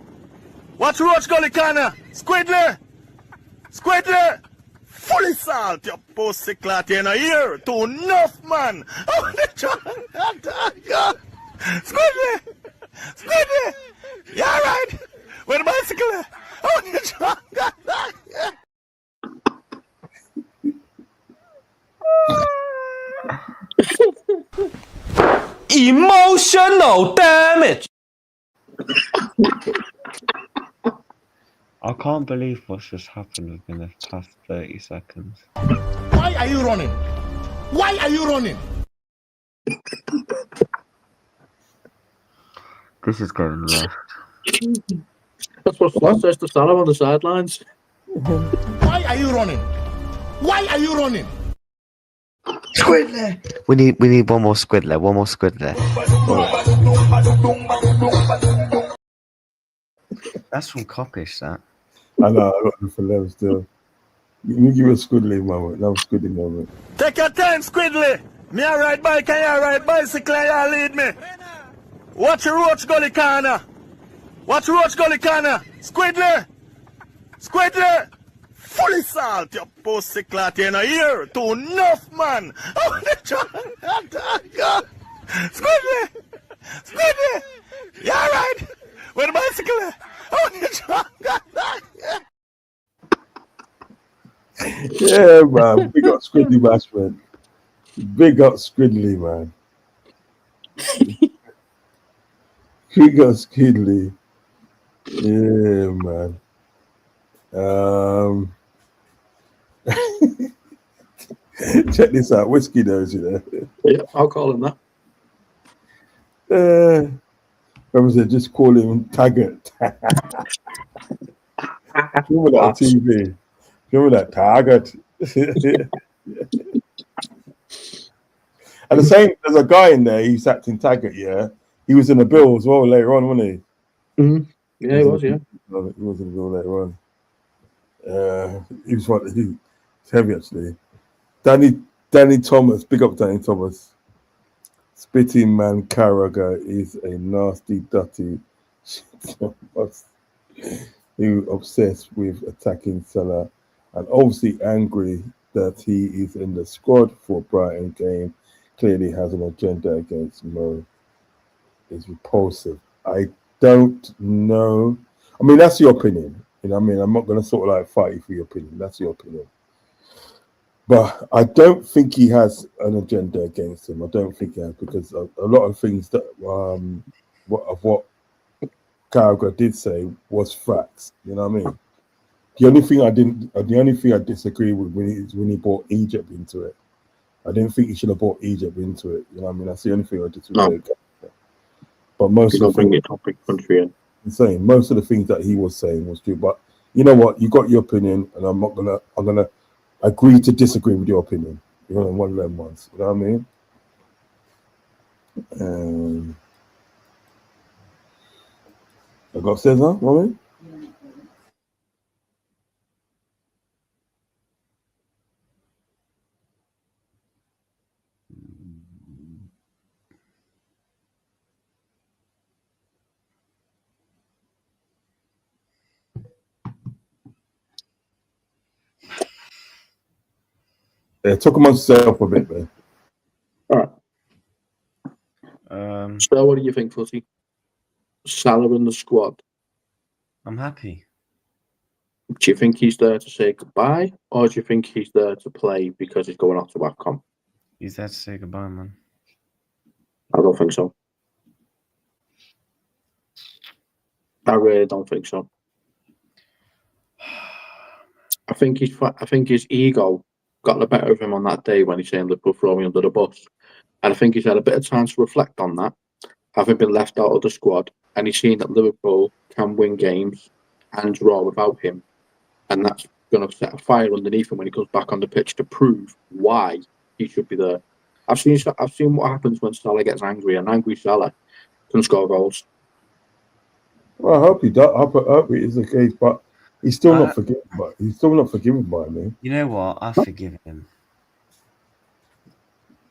Watch roach gully corner. Squidly. Squidly. Fully salt, you pussy clot. You know here. Too enough, man. Oh, the Squidly. Squidly. You alright? Where the bicycle? Oh, the Emotional damage. I can't believe what's just happened within the past 30 seconds. Why are you running? Why are you running? This is getting left. That's what Flash says to Salah on the sidelines. Why are you running? Why are you running? Squidler! We need one more Squidler. One more Squidler. That's from Coppish, that. I know, I got the for them still. You give a Squidly moment. That was Squidly moment. Take your time, Squidly. Me a ride bike and you ride bicycle and you lead me. Watch your roach gully corner. Watch roach gully corner. Squidly. Squidly. Fully salt, you pussy clot. You know here. Too enough, man. Oh, the Squidly. Squidly. You alright? Where the bicycle? Oh, the Yeah, man. Big up Squidly Bashman. Big up Squidly, man. Big up Squidly. Yeah, man. Check this out. Whiskey knows, you know. Yeah, I'll call him that. Remember, said just call him Taggart. Remember that on TV? Remember that Taggart? And the same, there's a guy in there, he's acting Taggart, yeah. He was in the bill as well later on, wasn't he? Mm-hmm. Yeah, he was, yeah. He was in the bill later on. He was what he's heavy actually. Danny Thomas, big up Danny Thomas. Spitting man Carragher is a nasty dirty who obsessed with attacking Salah and obviously angry that he is in the squad for Brighton game. Clearly has an agenda against Mo. Is repulsive. I don't know. I mean, that's your opinion. You know what I mean? I'm not going to sort of like fight you for your opinion. That's your opinion. But I don't think he has an agenda against him. I don't think he has, because a lot of things that what Carragher did say was facts. You know what I mean? The only thing I disagree with when he brought Egypt into it. I didn't think he should have brought Egypt into it. You know what I mean? That's the only thing I disagree with. But most of the things, country in. I'm saying most of the things that he was saying was true. But you know what? You got your opinion, and I'm gonna agree to disagree with your opinion. You know, one of them ones. You know what I mean? I got Cesar, mommy. Yeah, talk amongst yourself a bit, man. All right. So, what do you think, Footy? Salah in the squad. I'm happy. Do you think he's there to say goodbye, or do you think he's there to play because he's going off to AFCON? He's there to say goodbye, man. I don't think so. I really don't think so. I think his ego got the better of him on that day when he's saying Liverpool throw me under the bus. And I think he's had a bit of time to reflect on that, having been left out of the squad, and he's seen that Liverpool can win games and draw without him. And that's going to set a fire underneath him when he comes back on the pitch to prove why he should be there. I've seen what happens when Salah gets angry, and angry Salah can score goals. Well, I hope he does. I hope it is the case, but he's still not forgiven. But he's still not forgiven by me. You know what? I forgive him.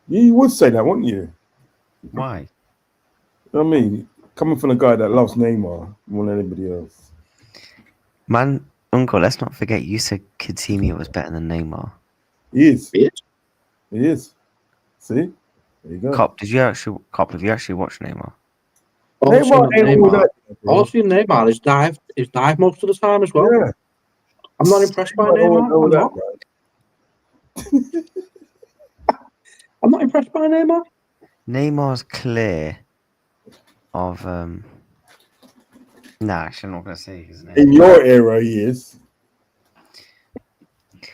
You would say that, wouldn't you? Why? You know what I mean? Coming from a guy that loves Neymar more than anybody else. Man, Uncle, let's not forget you said Coutinho was better than Neymar. He is. He is. He is. See? There you go. Cop, have you actually watched Neymar? All I've seen Neymar of ain't all Neymar, that, bro. all I've seen Neymar is dive most of the time as well. Yeah. I'm not impressed by Neymar Neymar. all I'm not. that, I'm not impressed by Neymar. Neymar's clear of Nah, actually, I'm not gonna say his name. In your era, he is.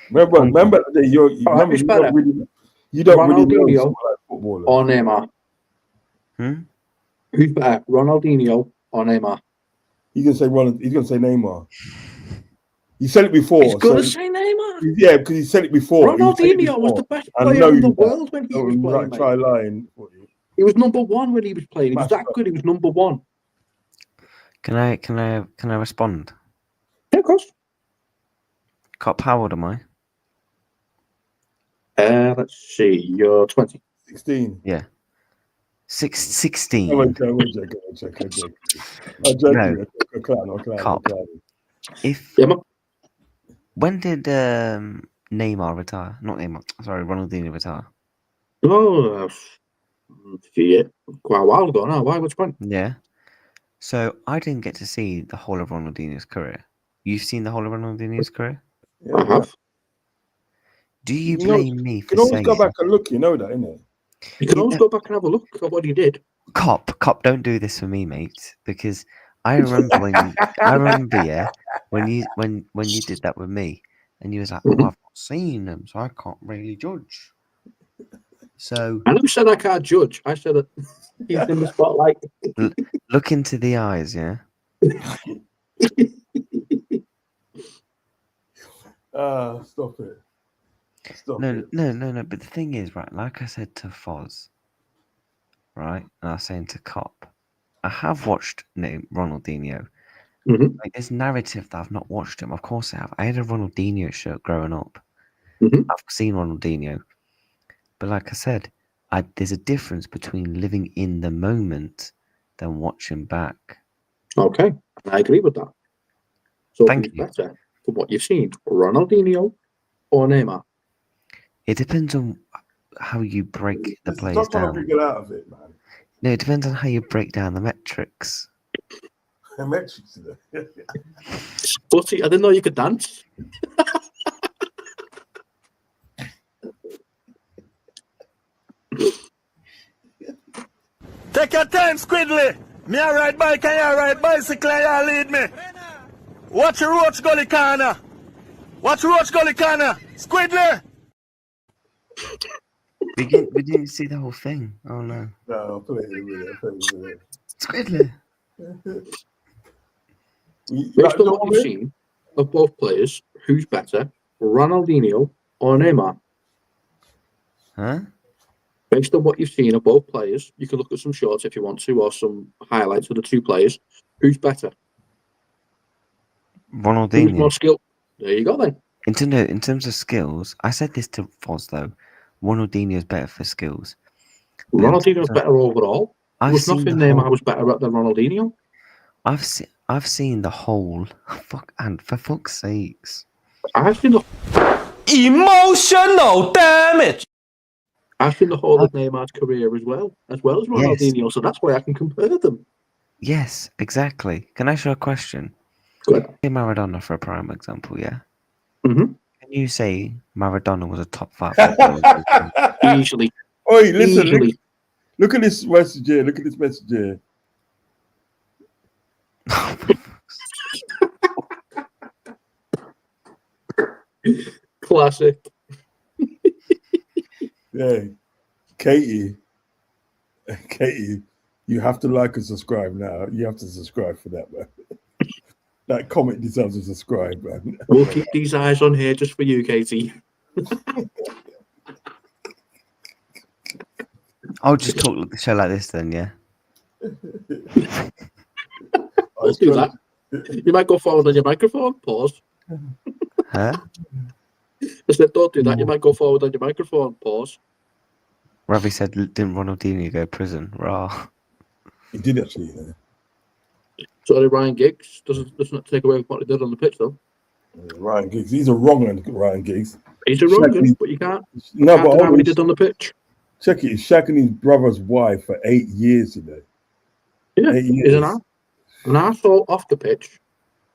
Remember that Who's better? you don't really know Ronaldinho someone like footballers. or Neymar? Who's better, Ronaldinho or Neymar? He's gonna say He's gonna say Neymar. He said it before. He's gonna say Neymar. Yeah, because he said it before. Ronaldinho was the best player in the world when he was playing. Try lying. He was number one when he was playing. He was that good. He was number one. Can I respond? Yeah, of course. Cop, how old am I? Let's see. You're 20. 16. Yeah. 16. I'm joking. Cop. When did Neymar retire? Not Neymar. Sorry, Ronaldinho retire. Oh, quite a while ago now. Why? Which point? Yeah. So I didn't get to see the whole of Ronaldinho's career. You've seen the whole of Ronaldinho's career? Yeah, I have. Do you blame me for saying... You can always saying... go back and look, you know that, innit? You can always go back and have a look at what he did. Cop, don't do this for me, mate. Because I remember when you did that with me, and you was like, "Oh, I've not seen him, so I can't really judge." So I never said I can't judge. I said that he's in the spotlight. Look into the eyes, yeah. Stop it. No. But the thing is, right, like I said to Foz, right, and I was saying to Cop, I have watched Ronaldinho. Like, there's narrative that I've not watched him. Of course I have. I had a Ronaldinho shirt growing up. I've seen Ronaldinho. But like I said, there's a difference between living in the moment than watching back. Okay, I agree with that. So Thank who's better from what you've seen, Ronaldinho or Neymar? It depends on how you break the players Stop trying down. to get out of it, man. No, it depends on how you break down the metrics. The metrics. Spotty, I didn't know you could dance. Take your time, Squidly. Me a ride bike and you ride bicycle and you lead me. Watch your roach gully corner. Squidly. We didn't see the whole thing. Oh no. No, I'll play it with it. Squidly. Based on what you've seen of both players, who's better, Ronaldinho or Neymar? Huh? Based on what you've seen of both players, you can look at some shorts if you want to, or some highlights of the two players. Who's better? Ronaldinho. Who's more skilled? There you go then. In terms of skills, I said this to Foz though. Ronaldinho is better for skills. Ronaldinho's better overall. There was nothing Neymar was better at than Ronaldinho. I've seen the whole. For fuck's sakes. I've seen the emotional damage. I've seen the whole of Neymar's career as well as Ronaldinho, yes. So that's why I can compare them. Yes, exactly. Can I ask you a question? Go ahead. Maradona for a prime example, yeah? Mm-hmm. Can you say Maradona was a top 5 footballer? Easily. Oi, listen, look at this message here. Classic. Yeah, Katie, you have to like and subscribe now. You have to subscribe for that, man. That comment deserves a subscribe, man. We'll keep these eyes on here just for you, Katie. I'll just talk the show like this then, yeah? Let's do that. You might go forward on your microphone. Pause. Huh? I said, don't do that. You might go forward on your microphone. Pause. Ravi said, didn't Ronaldinho go to prison? Rah. He did actually. Yeah. So did Ryan Giggs. Doesn't take away what he did on the pitch, though. Ryan Giggs. He's a wrong one, Ryan Giggs. He's a wrong one, but you can't deny what he did on the pitch. Check it. He's shagging his brother's wife for 8 years, you know. Yeah, 8 years. he's an arsehole off the pitch,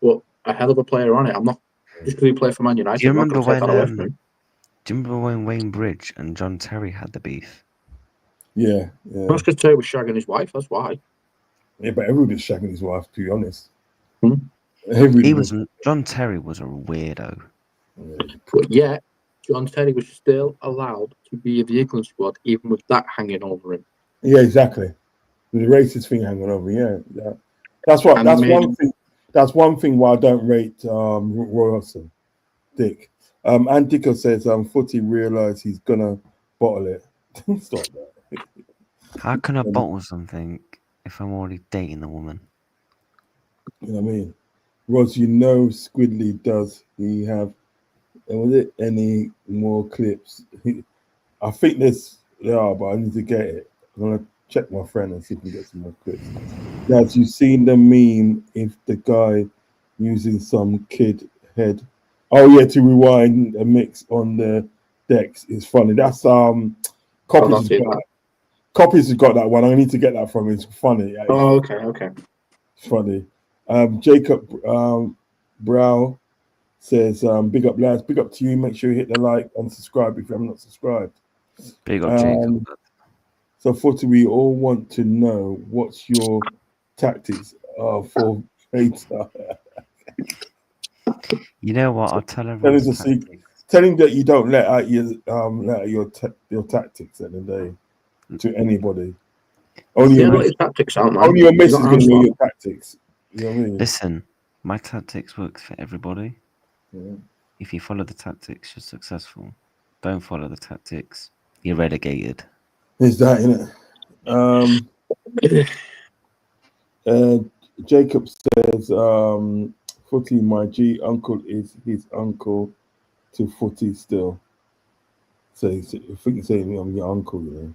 but a hell of a player on it. I'm not just because he played for Man United. Do you remember I'm not when? take that away from him. Do you remember when Wayne Bridge and John Terry had the beef? Yeah. That's because Terry was shagging his wife. That's why. Yeah, but everyone was shagging his wife, to be honest. John Terry was a weirdo. But yet, John Terry was still allowed to be in the England squad, even with that hanging over him. Yeah, exactly. With the racist thing hanging over, yeah. That's what. One thing. That's one thing why I don't rate Royalson, Dick. And Dicko says Footy realised he's gonna bottle it. Stop that. How can I bottle something if I'm already dating the woman? You know what I mean? Roz, you know Squidly does he have any more clips? I think there are, but I need to get it. I'm gonna check my friend and see if we can get some more clips. Have you seen the meme if the guy using some kid head? Oh yeah, to rewind a mix on the decks is funny. That's Copies has got that one. I need to get that from him. It's funny. Oh, okay. It's funny. Jacob Brow says, big up lads, big up to you. Make sure you hit the like and subscribe if you have not subscribed. Big up Jacob. So Footy, we all want to know what's your tactics for Hater. You know what? I'll tell everyone. Tell him that you don't let out your tactics at the day to anybody. Only your tactics out, man. Only your missus is going to know your tactics. You know what I mean? Listen, my tactics work for everybody. Yeah. If you follow the tactics, you're successful. Don't follow the tactics, you're relegated. Is that it? Jacob says, Footy, my G uncle is his uncle to Footy still. So I think he's saying I'm your uncle, you know.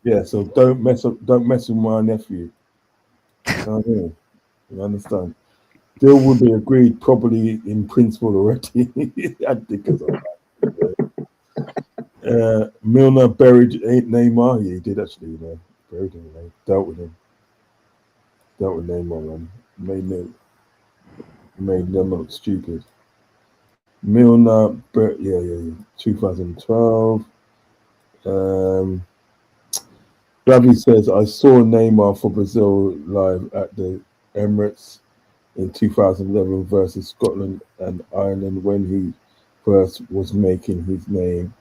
Yeah, so don't mess with my nephew. You understand? Deal would be agreed probably in principle already. I think it's all right. Milner buried Neymar. Yeah, he did actually, you know. Buried him, you know. Dealt with Neymar, man. Made them look stupid. Milner, 2012. Bradley says, I saw Neymar for Brazil live at the Emirates in 2011 versus Scotland and Ireland. When he first was making his name,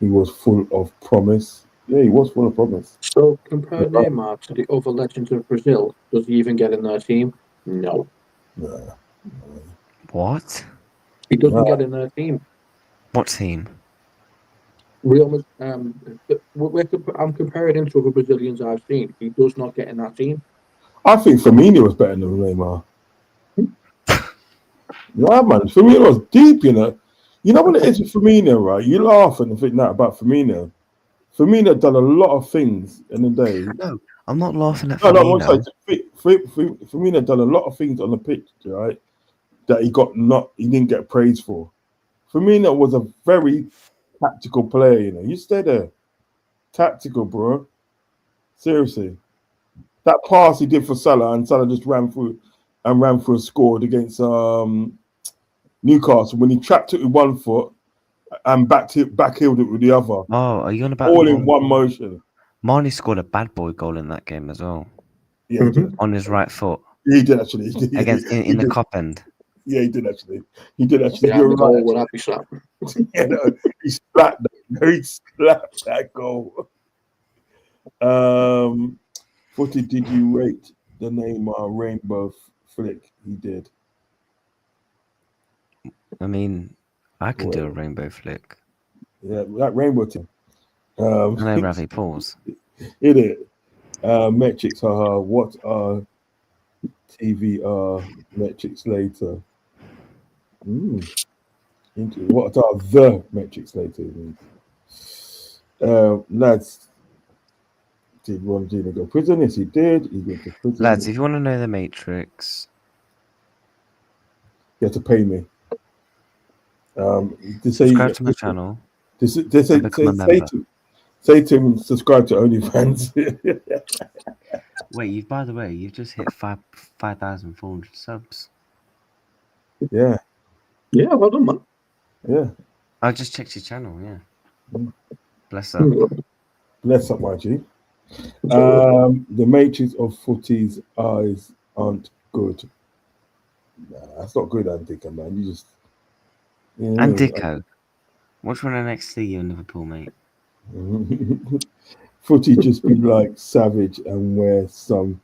he was full of promise. Yeah, he was full of promise. So compare Neymar to the other legends of Brazil. Does he even get in their team? No. What? He doesn't get in their team. What team? Real. I'm comparing him to other Brazilians I've seen. He does not get in that team. I think Firmino was better than Neymar. Yeah, man. Firmino was deep, you know. You know what it is with Firmino, right? You laugh and think that about Firmino. Firmino done a lot of things in the day. No, I'm not laughing at Firmino. Firmino done a lot of things on the pitch, right? That he didn't get praise for. Firmino was a very tactical player, you know. You stay there. Tactical, bro. Seriously. That pass he did for Salah and Salah just ran through and scored against Newcastle when he trapped it with one foot and backheeled it with the other. Oh, are you on about all in one motion? Marnie scored a bad boy goal in that game as well. Yeah, he did. On his right foot. He did actually. Against in the Cup end. Yeah, he did actually. You're right. Would be slapped. Yeah, no, he slapped that goal. Footy, did you rate the Neymar rainbow flick? He did. I mean, I can do a rainbow flick. Yeah, that rainbow team. I know Ravi, pause. Hit it. Metrics, haha. What are TVR metrics later? What are the metrics later? Lads, did Ronaldinho go to prison? Yes, he did. He went to prison. Lads, if you want to know the Matrix, you have to pay me. They say, subscribe to my channel. They say, and become a member. say to him, subscribe to OnlyFans. Wait, by the way, you've just hit 5,400 subs. Yeah. Yeah, well done, man. Yeah. I just checked your channel, yeah. Bless up. Bless up, my G. The Matrix of Footy's eyes aren't good. Nah, that's not good, Andico, man. You just... And Dicko. Which one are next to you in Liverpool, mate? Footy just be like savage and wear some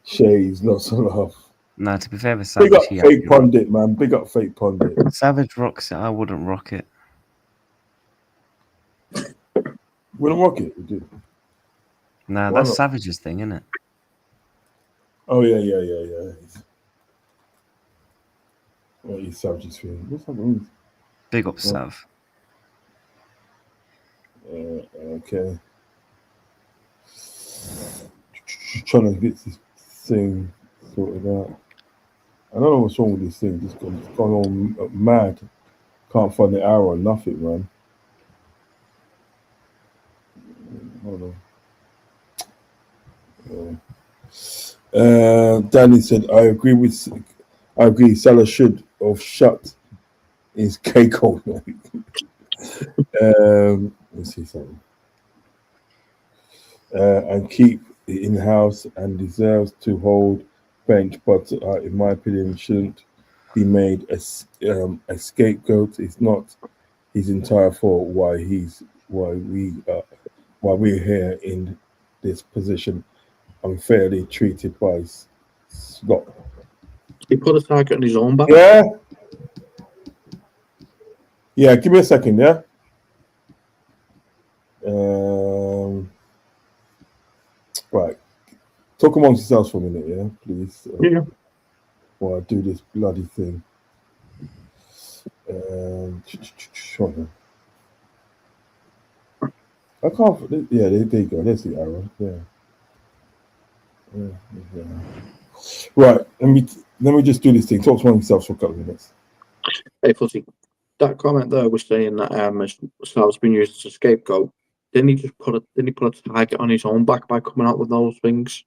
shades, not so love. No, to be fair with Savage, Big up fake pundit, man. Big up fake pundit. Savage rocks it. I wouldn't rock it. Wouldn't rock it, would you? Nah, Why that's not? Savage's thing, isn't it? Oh yeah. Well, he's Savage's thing. What's that mean? Big up, Sav. Okay. Trying to get this thing sorted out. I don't know what's wrong with this thing. Just gone on mad. Can't find the arrow or nothing, man. Hold on. Danny said, I agree. Salah should have shut his cake hole. Let's see something. And keep it in house and deserves to hold bench, but in my opinion, shouldn't be made a scapegoat. It's not his entire fault why we're here in this position, unfairly treated by Scott. He put a target on his own back. Yeah, give me a second, yeah? Right. Talk amongst yourselves for a minute, yeah, please. Yeah. While I do this bloody thing. I can't. Yeah, there you go. There's the arrow. Yeah. Right. Let me just do this thing. Talk amongst yourselves for a couple of minutes. Hey, Fuzzy. That comment there was saying that Sal's been used as a scapegoat. Didn't he just put a target on his own back by coming out with those things?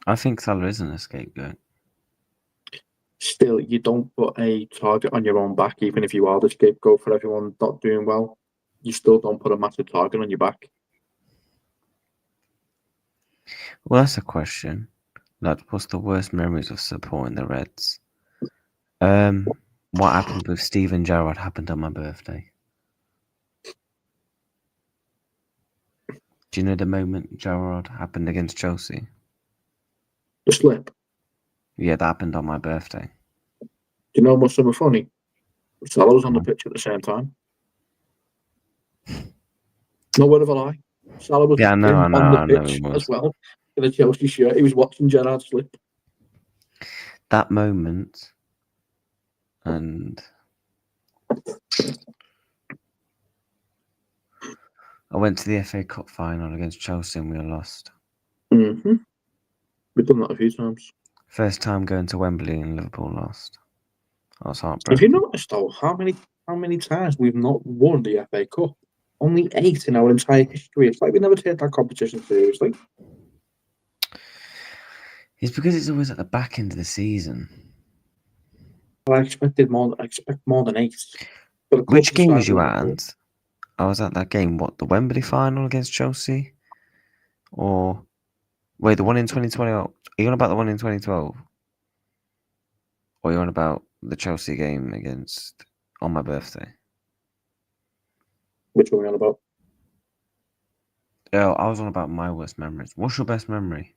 I think Salah isn't a scapegoat. Still, you don't put a target on your own back, even if you are the scapegoat for everyone not doing well. You still don't put a massive target on your back. Well, that's a question. Like, what's the worst memories of supporting the Reds? What happened with Steven Gerrard happened on my birthday. Do you know the moment Gerrard happened against Chelsea? The slip. Yeah, that happened on my birthday. Do you know what's so funny? Salah was on the pitch at the same time. No word of a lie. Salah was on the pitch as well in a Chelsea shirt. He was watching Gerrard slip. That moment, and I went to the FA Cup final against Chelsea and we lost. Mm-hmm. We've done that a few times. First time going to Wembley and Liverpool lost. I was heartbroken. Have you noticed though how many times we've not won the FA Cup? Only 8 in our entire history. It's like we never take that competition seriously. It's because it's always at the back end of the season. I expect more than 8. Which game was you at? I was at that game. What, the Wembley final against Chelsea? Or wait, the one in 2020? Are you on about the one in 2012? Or are you on about the Chelsea game on my birthday? Which one are we on about? Oh, I was on about my worst memories. What's your best memory?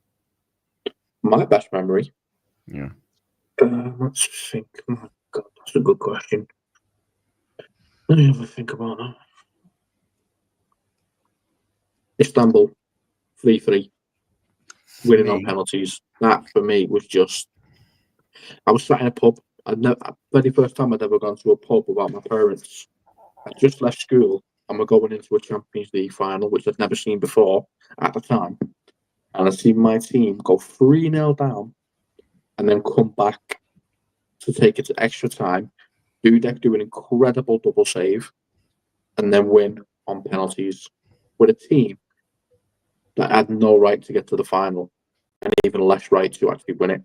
My best memory? Yeah. Let's think. Oh, God, that's a good question. Let me have a think about that. Istanbul, 3-3. Winning on penalties. That, for me, was just... I was sat in a pub. Very first time I'd ever gone to a pub without my parents. I just left school. and we're going into a Champions League final, which I've never seen before at the time, and I see my team go 3-0 down and then come back to take it to extra time, Dudek do an incredible double save, and then win on penalties with a team that had no right to get to the final, and even less right to actually win it.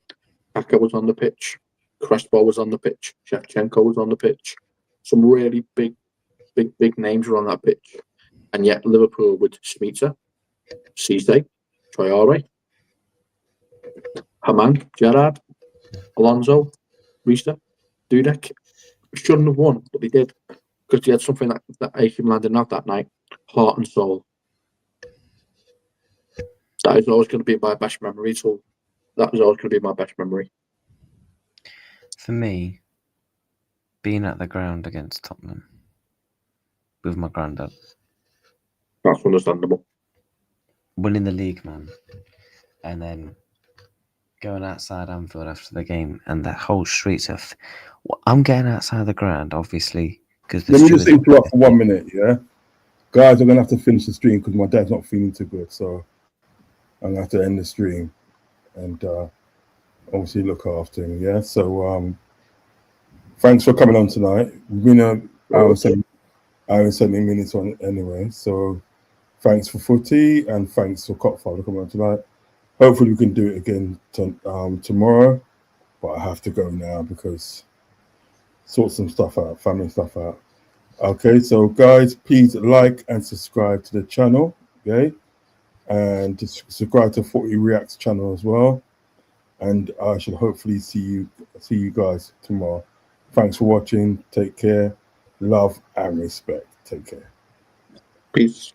Kaka was on the pitch, Crespo was on the pitch, Shevchenko was on the pitch. Some really big names were on that pitch. And yet Liverpool with Smita, Cisse, Traore, Haman, Gerrard, Alonso, Risa, Dudek shouldn't have won, but they did. Because they had something that AC Milan didn't have that night, heart and soul. That is always going to be my best memory. So that is always going to be my best memory. For me, being at the ground against Tottenham with my granddad. That's understandable. Winning the league, man. And then going outside Anfield after the game and that whole streets of... I'm getting outside the ground, obviously, because... Let me just interrupt for 1 minute, yeah? Guys, I'm going to have to finish the stream because my dad's not feeling too good, so I'm going to have to end the stream and obviously look after him, yeah? So thanks for coming on tonight. We've been an hour and 70 minutes on anyway, so thanks for footy and thanks for Cockfather coming on tonight. Hopefully we can do it again tomorrow, but I have to go now because sort some stuff out, family stuff out. Okay, so guys, please like and subscribe to the channel, okay? And just subscribe to Footy Reacts channel as well. And I should hopefully see you guys tomorrow. Thanks for watching. Take care. Love and respect. Take care. Peace.